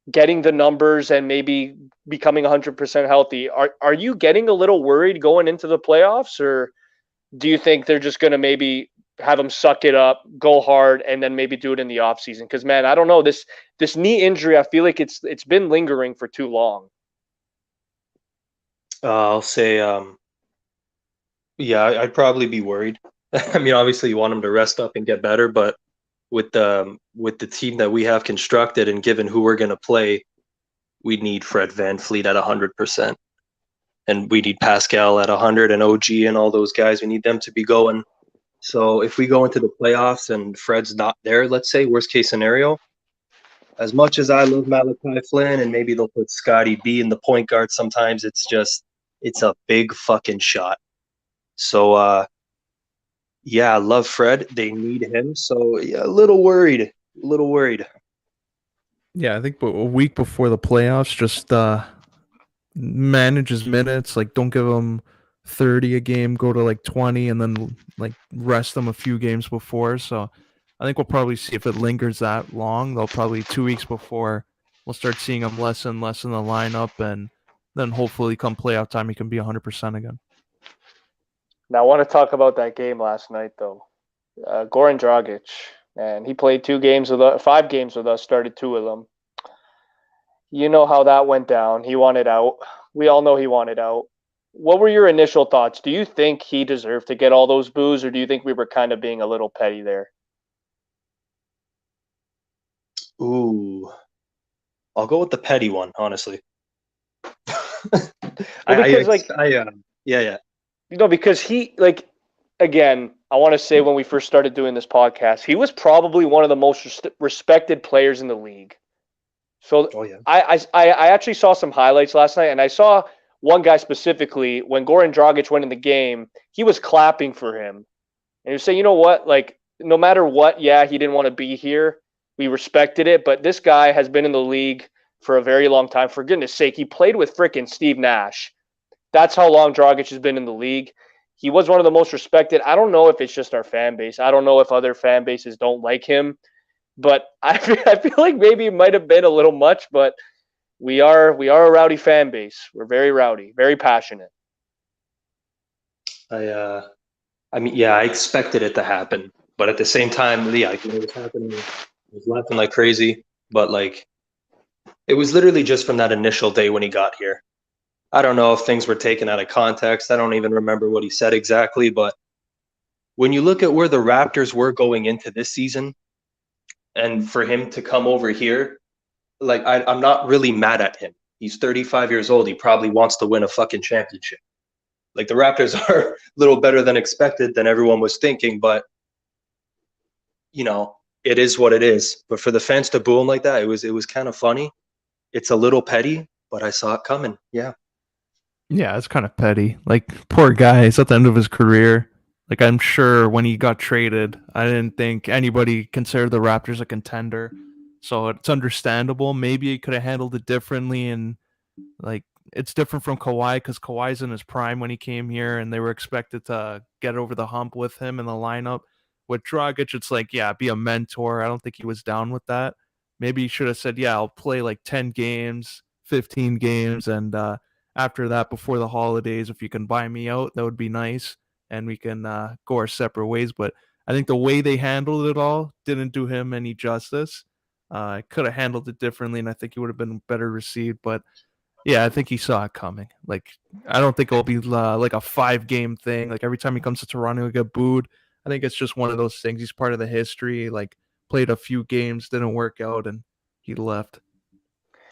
getting the numbers and maybe becoming 100% healthy, are you getting a little worried going into the playoffs, or do you think they're just going to maybe have him suck it up, go hard, and then maybe do it in the offseason? Because, man, I don't know. This knee injury, I feel like it's been lingering for too long. I'll say, yeah, I'd probably be worried. I mean, obviously you want him to rest up and get better, but with the team that we have constructed and given who we're going to play, we need Fred VanVleet at 100%. And we need Pascal at 100 and OG and all those guys. We need them to be going. So if we go into the playoffs and Fred's not there, let's say, worst case scenario, as much as I love Malachi Flynn and maybe they'll put Scottie B in the point guard sometimes, it's a big fucking shot. So, yeah, I love Fred. They need him. So, yeah, a little worried. Yeah, I think a week before the playoffs, just manage his minutes. Like, don't give him 30 a game, go to like 20, and then like rest him a few games before. So I think we'll probably see if it lingers that long. They'll probably 2 weeks before we'll start seeing him less and less in the lineup, and then hopefully come playoff time he can be 100% again. Now I want to talk about that game last night though. Goran Dragic, and he played 5 games with us, started 2 of them. You know how that went down. He wanted out. We all know he wanted out. What were your initial thoughts? Do you think he deserved to get all those boos, or do you think we were kind of being a little petty there? Ooh, I'll go with the petty one, honestly. Yeah. Because he, like, again, I want to say when we first started doing this podcast, he was probably one of the most respected players in the league. So I actually saw some highlights last night, and I saw one guy specifically, when Goran Dragic went in the game, he was clapping for him. And he was saying, you know what, like, no matter what, yeah, he didn't want to be here. We respected it, but this guy has been in the league for a very long time. For goodness sake, he played with frickin' Steve Nash. That's how long Dragic has been in the league. He was one of the most respected. I don't know if it's just our fan base. I don't know if other fan bases don't like him. But I feel like maybe it might have been a little much, but we are a rowdy fan base. We're very rowdy, very passionate. I expected it to happen, but at the same time, yeah, when it was happening, I was laughing like crazy. But like, it was literally just from that initial day when he got here. I don't know if things were taken out of context. I don't even remember what he said exactly. But when you look at where the Raptors were going into this season, and for him to come over here, like, I'm not really mad at him. He's 35 years old. He probably wants to win a fucking championship. Like, the Raptors are a little better than expected than everyone was thinking, but, you know, it is what it is. But for the fans to boo him like that, it was kind of funny. It's a little petty, but I saw it coming. Yeah. Yeah, it's kind of petty. Like, poor guy, he's at the end of his career. Like, I'm sure when he got traded, I didn't think anybody considered the Raptors a contender. So it's understandable. Maybe he could have handled it differently. And, like, it's different from Kawhi because Kawhi's in his prime when he came here, and they were expected to get over the hump with him in the lineup. With Dragic, it's like, yeah, be a mentor. I don't think he was down with that. Maybe he should have said, yeah, I'll play like 10 games, 15 games, and after that, before the holidays, if you can buy me out, that would be nice. And we can go our separate ways. But I think the way they handled it all didn't do him any justice. I could have handled it differently, and I think he would have been better received. But yeah, I think he saw it coming. Like, I don't think it'll be like a 5-game thing. Like, every time he comes to Toronto, he'll get booed. I think it's just one of those things. He's part of the history. Like, played a few games, didn't work out, and he left.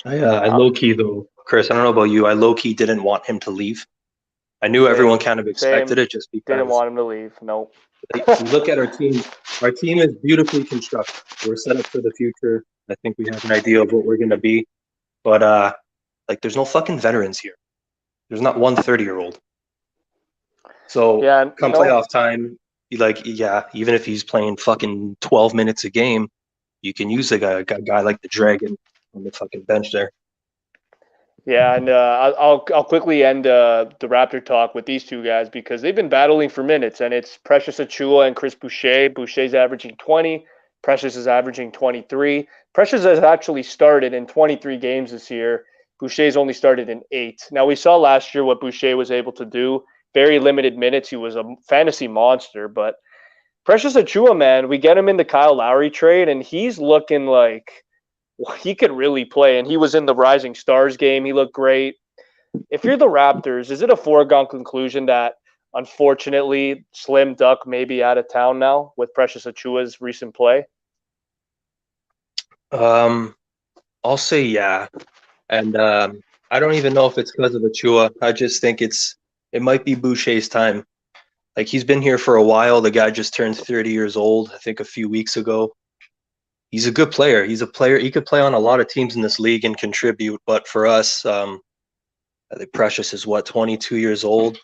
I low-key, though, Chris, I don't know about you, I low-key didn't want him to leave. I knew everyone kind of expected it just because. Didn't want him to leave. Nope. Look at our team. Our team is beautifully constructed. We're set up for the future. I think we have an idea of what we're going to be. But, like, there's no fucking veterans here. There's not one 30-year-old. So, yeah, come playoff time, even if he's playing fucking 12 minutes a game, you can use a guy like the Dragon on the fucking bench there. Yeah, and I'll quickly end the Raptor talk with these two guys because they've been battling for minutes, and it's Precious Achiuwa and Chris Boucher. Boucher's averaging 20. Precious is averaging 23. Precious has actually started in 23 games this year. Boucher's only started in 8. Now, we saw last year what Boucher was able to do. Very limited minutes. He was a fantasy monster, but Precious Achiuwa, man, we get him in the Kyle Lowry trade, and he's looking like he could really play, and he was in the Rising Stars game. He looked great. If you're the Raptors, is it a foregone conclusion that, unfortunately, Slim Duck may be out of town now with Precious Achiuwa's recent play? I'll say yeah. And I don't even know if it's because of Achua. I just think it might be Boucher's time. Like, he's been here for a while. The guy just turned 30 years old, I think a few weeks ago. He's a good player. He's a player. He could play on a lot of teams in this league and contribute. But for us, I think Precious is 22 years old.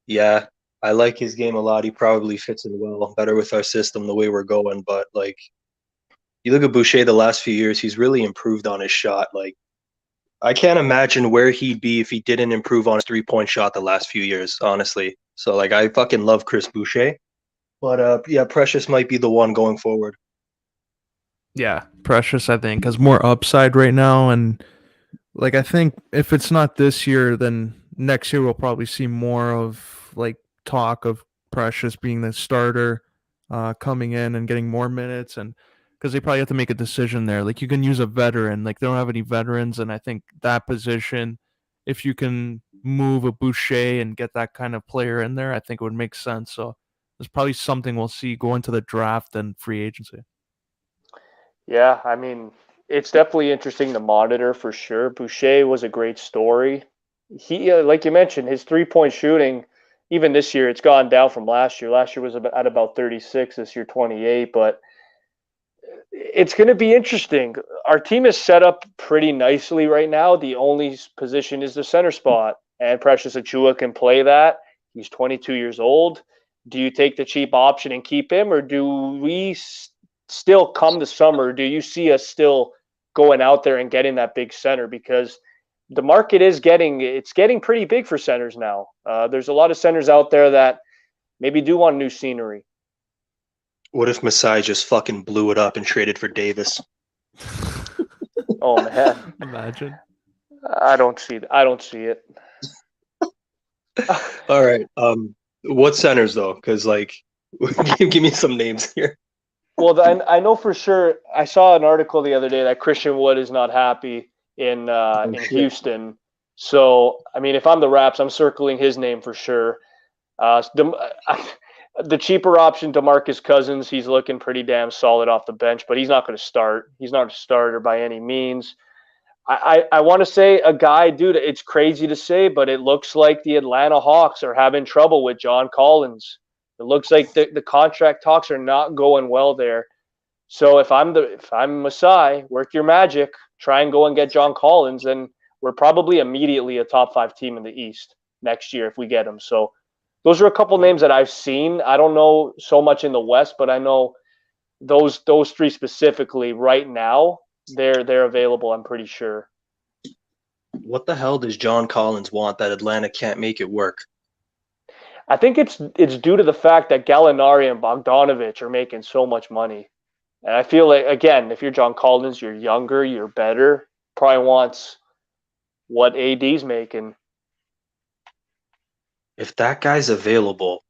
Yeah, I like his game a lot. He probably fits in well, better with our system the way we're going. But like, you look at Boucher the last few years, he's really improved on his shot. Like, I can't imagine where he'd be if he didn't improve on his 3-point shot the last few years, honestly. So like, I fucking love Chris Boucher. But yeah, Precious might be the one going forward. Yeah, Precious, I think, has more upside right now. And like, I think if it's not this year, then next year we'll probably see more of like talk of Precious being the starter, coming in and getting more minutes. And because they probably have to make a decision there. Like, you can use a veteran. Like, they don't have any veterans. And I think that position, if you can move a Boucher and get that kind of player in there, I think it would make sense. So there's probably something we'll see go into the draft and free agency. Yeah, I mean, it's definitely interesting to monitor for sure. Boucher was a great story. He, like you mentioned, his 3-point shooting, even this year, it's gone down from last year. Last year was at about 36, this year 28. But it's going to be interesting. Our team is set up pretty nicely right now. The only position is the center spot, and Precious Achua can play that. He's 22 years old. Do you take the cheap option and keep him, or do we still come the summer? Do you see us still going out there and getting that big center? Because the market is getting pretty big for centers now. There's a lot of centers out there that maybe do want new scenery. What if Masai just fucking blew it up and traded for Davis? Oh man, Imagine. I don't see it. All right. What centers though? Because like, give me some names here. Well, I know for sure. I saw an article the other day that Christian Wood is not happy in Houston. So, I mean, if I'm the Raps, I'm circling his name for sure. The cheaper option, DeMarcus Cousins, he's looking pretty damn solid off the bench, but he's not going to start. He's not a starter by any means. I want to say a guy, dude, it's crazy to say, but it looks like the Atlanta Hawks are having trouble with John Collins. It looks like the contract talks are not going well there. So if I'm Masai, work your magic, try and go and get John Collins, and we're probably immediately a top 5 team in the East next year if we get him. So those are a couple names that I've seen. I don't know so much in the West, but I know those 3 specifically right now, they're available, I'm pretty sure. What the hell does John Collins want that Atlanta can't make it work? I think it's due to the fact that Gallinari and Bogdanovich are making so much money. And I feel like, again, if you're John Collins, you're younger, you're better, probably wants what AD's making. If that guy's available,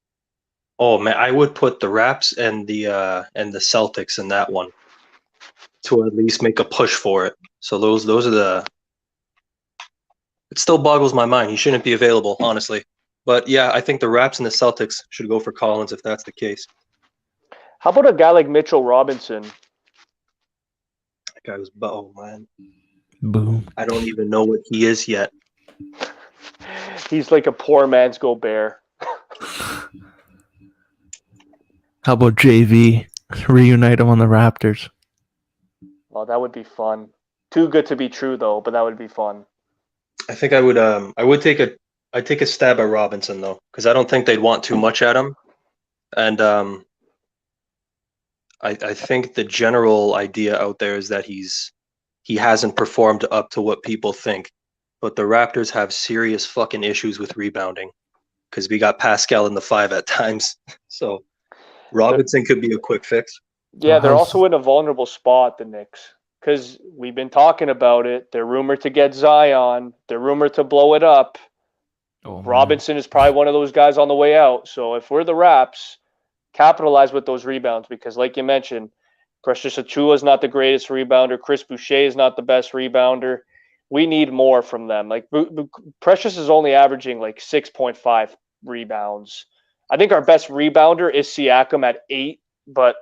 oh man, I would put the Raps and the Celtics in that one to at least make a push for it. So those are the. It still boggles my mind. He shouldn't be available, honestly. But yeah, I think the Raps and the Celtics should go for Collins if that's the case. How about a guy like Mitchell Robinson? That guy was man. Boom. I don't even know what he is yet. He's like a poor man's Gobert. How about JV? Reunite him on the Raptors. Well, that would be fun. Too good to be true, though, but that would be fun. I think I would take a stab at Robinson though, because I don't think they'd want too much at him, and I think the general idea out there is that he hasn't performed up to what people think, but the Raptors have serious fucking issues with rebounding because we got Pascal in the 5 at times, so Robinson could be a quick fix. Yeah, they're also in a vulnerable spot, the Knicks, because we've been talking about it. They're rumored to get Zion. They're rumored to blow it up. Oh, Robinson is probably one of those guys on the way out. So if we're the Raps, capitalize with those rebounds because, like you mentioned, Precious Achua is not the greatest rebounder. Chris Boucher is not the best rebounder. We need more from them. Like Precious is only averaging like 6.5 rebounds. I think our best rebounder is Siakam at 8, but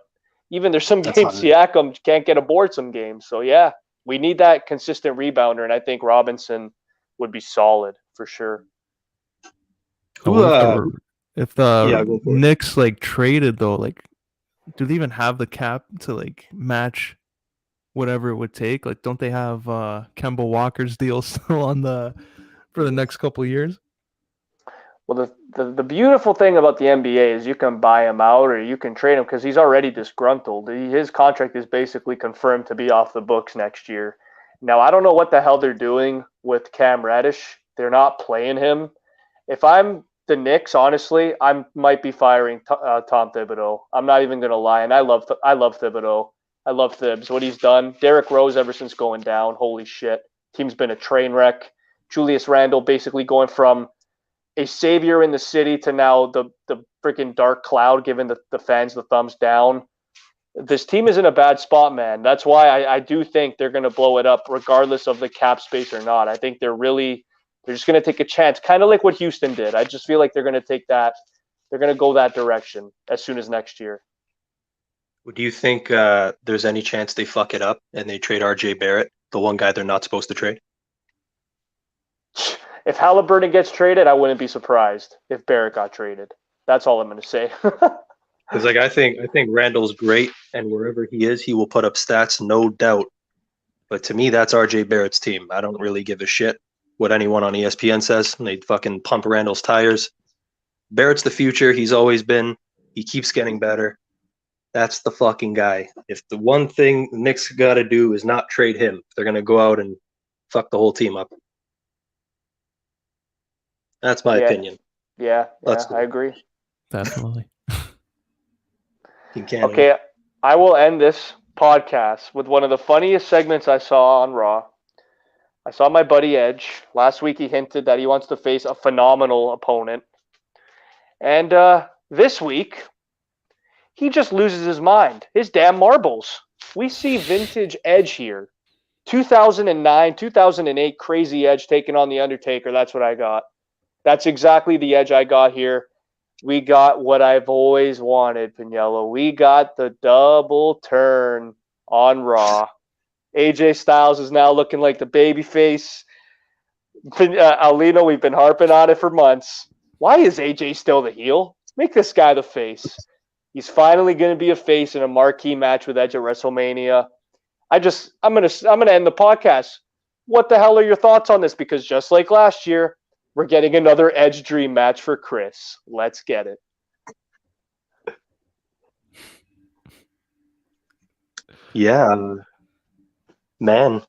even there's some games Siakam can't get aboard some games. So yeah, We need that consistent rebounder, and I think Robinson would be solid for sure. If the go for it. Knicks like traded though, like, do they even have the cap to like match whatever it would take? Like, don't they have Campbell Walker's deal still on for the next couple of years? Well, the beautiful thing about the NBA is you can buy him out or you can trade him because he's already disgruntled. His contract is basically confirmed to be off the books next year. Now, I don't know what the hell they're doing with Cam Reddish. They're not playing him. If I'm the Knicks, honestly, I might be firing Tom Thibodeau. I'm not even going to lie, and I love Thibodeau. I love Thibs. What he's done. Derrick Rose ever since going down, holy shit. Team's been a train wreck. Julius Randle basically going from a savior in the city to now the freaking dark cloud giving the fans the thumbs down. This team is in a bad spot, man. That's why I do think they're going to blow it up regardless of the cap space or not. I think they're just going to take a chance, kind of like what Houston did. I just feel like they're going to take that. They're going to go that direction as soon as next year. Do you think there's any chance they fuck it up and they trade RJ Barrett, the one guy they're not supposed to trade? If Halliburton gets traded, I wouldn't be surprised if Barrett got traded. That's all I'm going to say. Because I think Randall's great, and wherever he is, he will put up stats, no doubt. But to me, that's RJ Barrett's team. I don't really give a shit what anyone on ESPN says. They fucking pump Randall's tires. Barrett's the future. He's always been. He keeps getting better. That's the fucking guy. If the one thing the Knicks got to do is not trade him, they're going to go out and fuck the whole team up. That's my opinion. Yeah, I agree. Definitely. Okay, I will end this podcast with one of the funniest segments I saw on Raw. I saw my buddy Edge. Last week he hinted that he wants to face a phenomenal opponent. And this week, he just loses his mind. His damn marbles. We see vintage Edge here. 2009, 2008 crazy Edge taking on The Undertaker. That's what I got. That's exactly the Edge I got here. We got what I've always wanted, Pagniello. We got the double turn on Raw. AJ Styles is now looking like the babyface. Aulino, we've been harping on it for months. Why is AJ still the heel? Make this guy the face. He's finally going to be a face in a marquee match with Edge at WrestleMania. I'm gonna end the podcast. What the hell are your thoughts on this? Because just like last year, we're getting another Edge dream match for Chris. Let's get it. Yeah, man.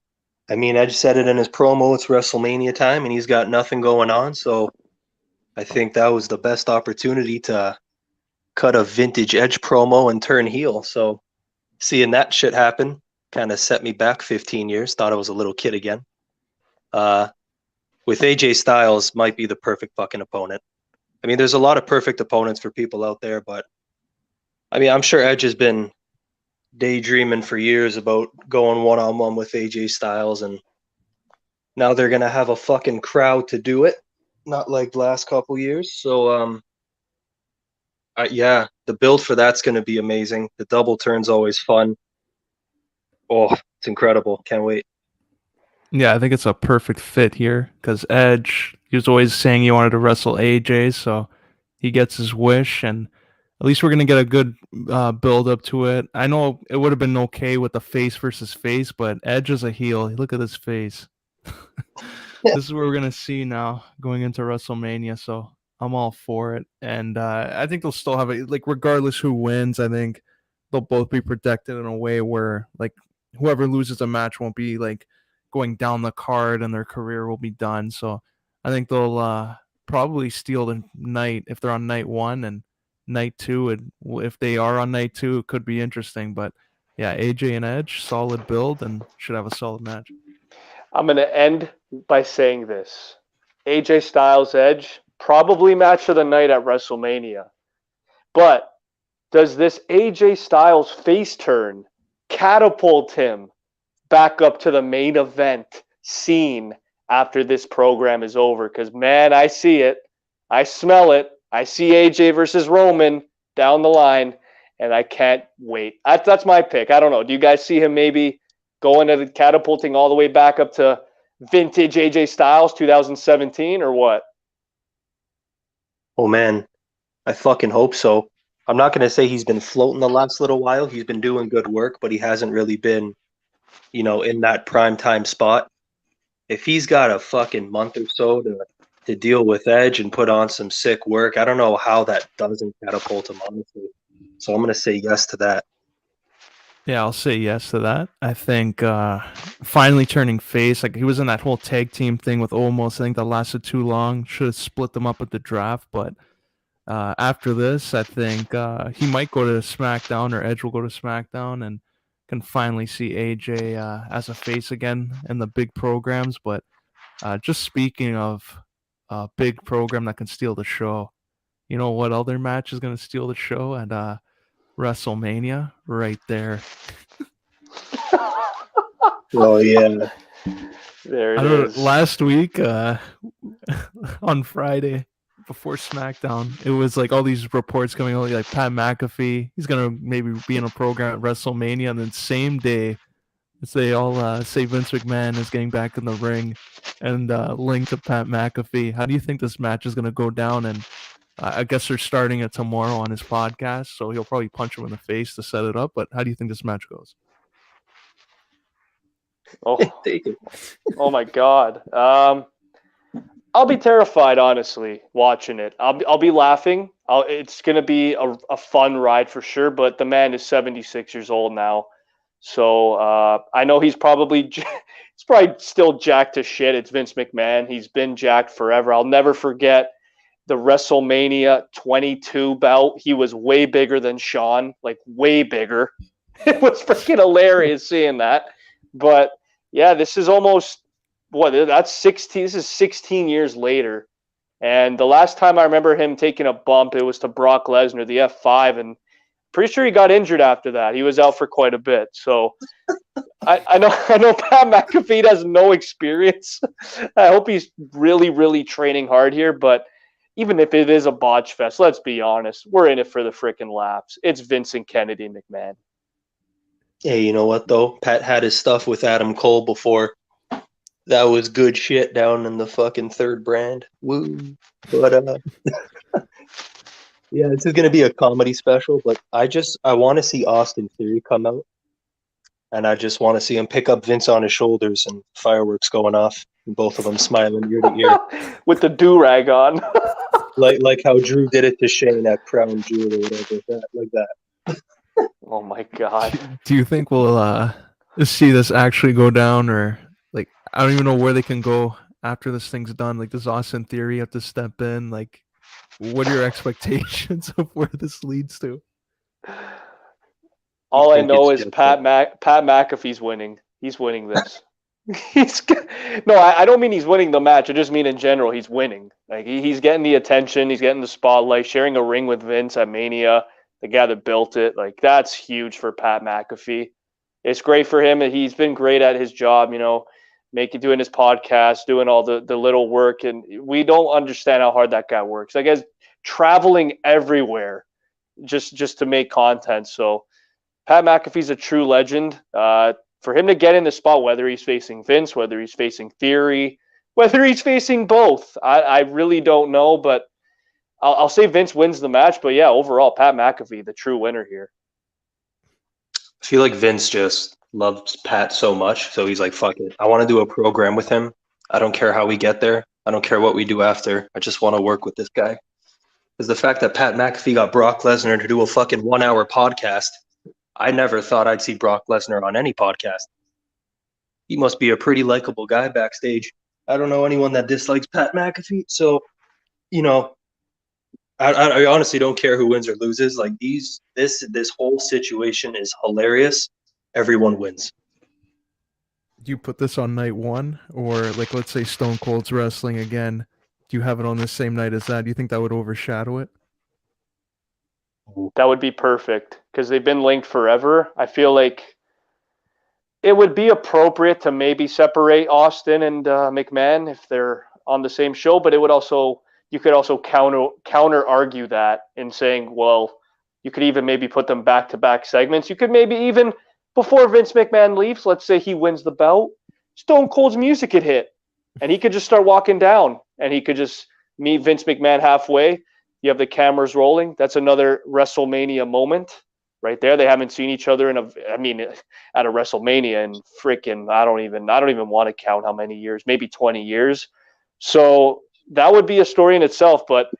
I mean, Edge said it in his promo. It's WrestleMania time, and he's got nothing going on. So I think that was the best opportunity to cut a vintage Edge promo and turn heel. So seeing that shit happen kind of set me back 15 years. Thought I was a little kid again. With AJ Styles might be the perfect fucking opponent. I mean, there's a lot of perfect opponents for people out there, but I mean, I'm sure Edge has been daydreaming for years about going one-on-one with AJ Styles, and now they're going to have a fucking crowd to do it, not like the last couple years. So, yeah, the build for that's going to be amazing. The double turn's always fun. Oh, it's incredible. Can't wait. Yeah, I think it's a perfect fit here because Edge, he was always saying he wanted to wrestle AJ, so he gets his wish, and at least we're going to get a good build up to it. I know it would have been okay with the face versus face, but Edge is a heel. Look at this face. This is what we're going to see now going into WrestleMania, so I'm all for it. And I think they'll still have it, like, regardless who wins, I think they'll both be protected in a way where, like, whoever loses a match won't be, like, going down the card and their career will be done. So I think they'll probably steal the night if they're on night one, and night two, and if they are on night two, it could be interesting. But yeah, AJ and Edge, solid build, and should have a solid match. I'm going to end by saying this. AJ Styles Edge, probably match of the night at WrestleMania. But does this AJ Styles face turn catapult him back up to the main event scene after this program is over? Because, man, I see it. I smell it. I see AJ versus Roman down the line, and I can't wait. That's my pick. I don't know. Do you guys see him maybe going at catapulting all the way back up to vintage AJ Styles 2017 or what? Oh man, I fucking hope so. I'm not gonna say he's been floating the last little while. He's been doing good work, but he hasn't really been, in that prime time spot. If he's got a fucking month or so to deal with Edge and put on some sick work, I don't know how that doesn't catapult him, honestly. So I'm gonna say yes to that. Yeah, I'll say yes to that. I think finally turning face, like he was in that whole tag team thing with Omos. I think that lasted too long. Should have split them up at the draft, but after this, I think he might go to SmackDown, or Edge will go to SmackDown, and can finally see AJ as a face again in the big programs. But just speaking of a big program that can steal the show, you know what other match is going to steal the show at WrestleMania? Right there. Oh yeah. There it is. Last week, on Friday, before SmackDown, it was like all these reports coming out, like Pat McAfee, he's gonna maybe be in a program at WrestleMania, and then same day, they all say Vince McMahon is getting back in the ring, and link to Pat McAfee. How do you think this match is gonna go down? And I guess they're starting it tomorrow on his podcast, so he'll probably punch him in the face to set it up. But how do you think this match goes? Oh my God. I'll be terrified, honestly, watching it. I'll be laughing. It's going to be a fun ride for sure, but the man is 76 years old now. So I know he's probably still jacked to shit. It's Vince McMahon. He's been jacked forever. I'll never forget the WrestleMania 22 bout. He was way bigger than Shawn, like way bigger. It was freaking hilarious seeing that. But yeah, this is almost that's 16. This is 16 years later. And the last time I remember him taking a bump, it was to Brock Lesnar, the F5, and pretty sure he got injured after that. He was out for quite a bit. So I know Pat McAfee has no experience. I hope he's really, really training hard here. But even if it is a botch fest, let's be honest, we're in it for the freaking laughs. It's Vincent Kennedy McMahon. Hey, you know what though? Pat had his stuff with Adam Cole before. That was good shit down in the fucking third brand. Woo. But yeah, this is gonna be a comedy special, but I want to see Austin Theory come out. And I just want to see him pick up Vince on his shoulders and fireworks going off, and both of them smiling ear to ear. With the do-rag on. like how Drew did it to Shane at Crown Jewel or whatever, like that. Oh my God. Do you think we'll see this actually go down, or like I don't even know where they can go after this thing's done? Like, does Austin Theory have to step in? Like, what are your expectations of where this leads to? All I know is Pat McAfee's winning. He's winning this. I don't mean he's winning the match. I just mean in general he's winning. Like he's getting the attention. He's getting the spotlight. Sharing a ring with Vince at Mania, the guy that built it. Like that's huge for Pat McAfee. It's great for him. He's been great at his job. Doing his podcast, doing all the little work, and we don't understand how hard that guy works. I guess traveling everywhere just to make content. So Pat McAfee's a true legend. For him to get in the spot, whether he's facing Vince, whether he's facing Theory, whether he's facing both, I really don't know. But I'll say Vince wins the match. But yeah, overall, Pat McAfee, the true winner here. I feel like Vince just loves Pat so much, so he's like, fuck it. I want to do a program with him. I don't care how we get there. I don't care what we do after. I just want to work with this guy. Because the fact that Pat McAfee got Brock Lesnar to do a fucking 1 hour podcast, I never thought I'd see Brock Lesnar on any podcast. He must be a pretty likable guy backstage. I don't know anyone that dislikes Pat McAfee. So, I honestly don't care who wins or loses. Like this whole situation is hilarious. Everyone wins. Do you put this on night one, or like let's say Stone Cold's wrestling again? Do you have it on the same night as that? Do you think that would overshadow it? That would be perfect because they've been linked forever. I feel like it would be appropriate to maybe separate Austin and McMahon if they're on the same show, but you could also counter argue that in saying, well, you could even maybe put them back-to-back segments. You could maybe even before Vince McMahon leaves, let's say he wins the belt, Stone Cold's music could hit, and he could just start walking down, and he could just meet Vince McMahon halfway. You have the cameras rolling. That's another WrestleMania moment right there. They haven't seen each other at a WrestleMania in freaking I don't even want to count how many years, maybe 20 years. So that would be a story in itself. But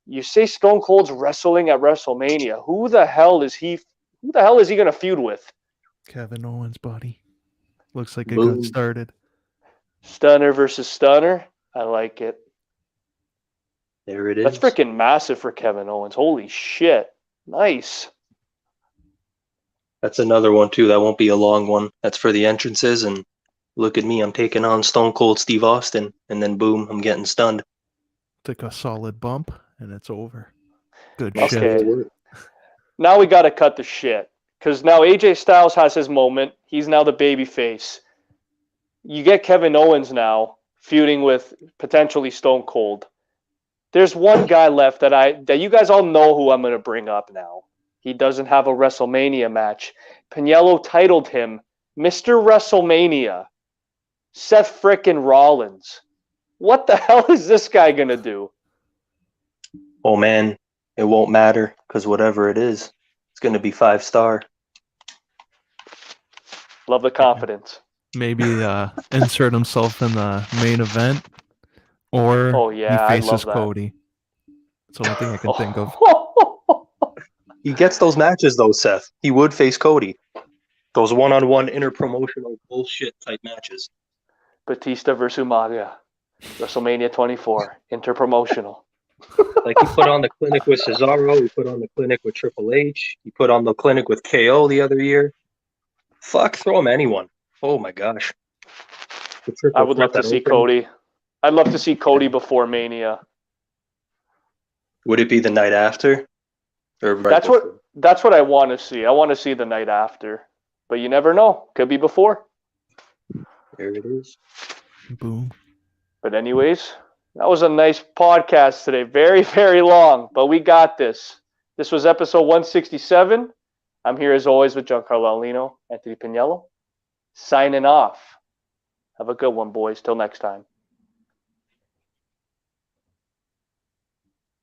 you say Stone Cold's wrestling at WrestleMania. Who the hell is he going to feud with? Kevin Owens, buddy. Looks like it Boom. got started. Stunner versus Stunner. I like it. There it is. That's freaking massive for Kevin Owens. Holy shit. Nice. That's another one, too. That won't be a long one. That's for the entrances. And look at me. I'm taking on Stone Cold Steve Austin. And then, boom, I'm getting stunned. Took a solid bump, and it's over. Good Okay. shit. Now we got to cut the shit. Because now AJ Styles has his moment. He's now the babyface. You get Kevin Owens now feuding with potentially Stone Cold. There's one guy left that you guys all know who I'm going to bring up now. He doesn't have a WrestleMania match. Pagniello titled him Mr. WrestleMania. Seth frickin' Rollins. What the hell is this guy going to do? Oh, man. It won't matter because whatever it is, it's going to be 5-star. Love the confidence. Maybe insert himself in the main event, or Oh, yeah, I he love faces that. Cody. That's the only thing I can think of. He gets those matches, though, Seth. He would face Cody. Those one-on-one interpromotional bullshit type matches. Batista versus Umaga. WrestleMania 24. Interpromotional. Like he put on the clinic with Cesaro. He put on the clinic with Triple H. He put on the clinic with KO the other year. Fuck, throw him anyone. Oh, my gosh. I would love to see Cody. I'd love to see Cody before Mania. Would it be the night after? Or right That's what I want to see. I want to see the night after. But you never know. Could be before. There it is. Boom. But anyways, that was a nice podcast today. Very, very long, but we got this. This was episode 167. I'm here as always with Giancarlo Aulino, Anthony Pagniello, signing off. Have a good one, boys. Till next time.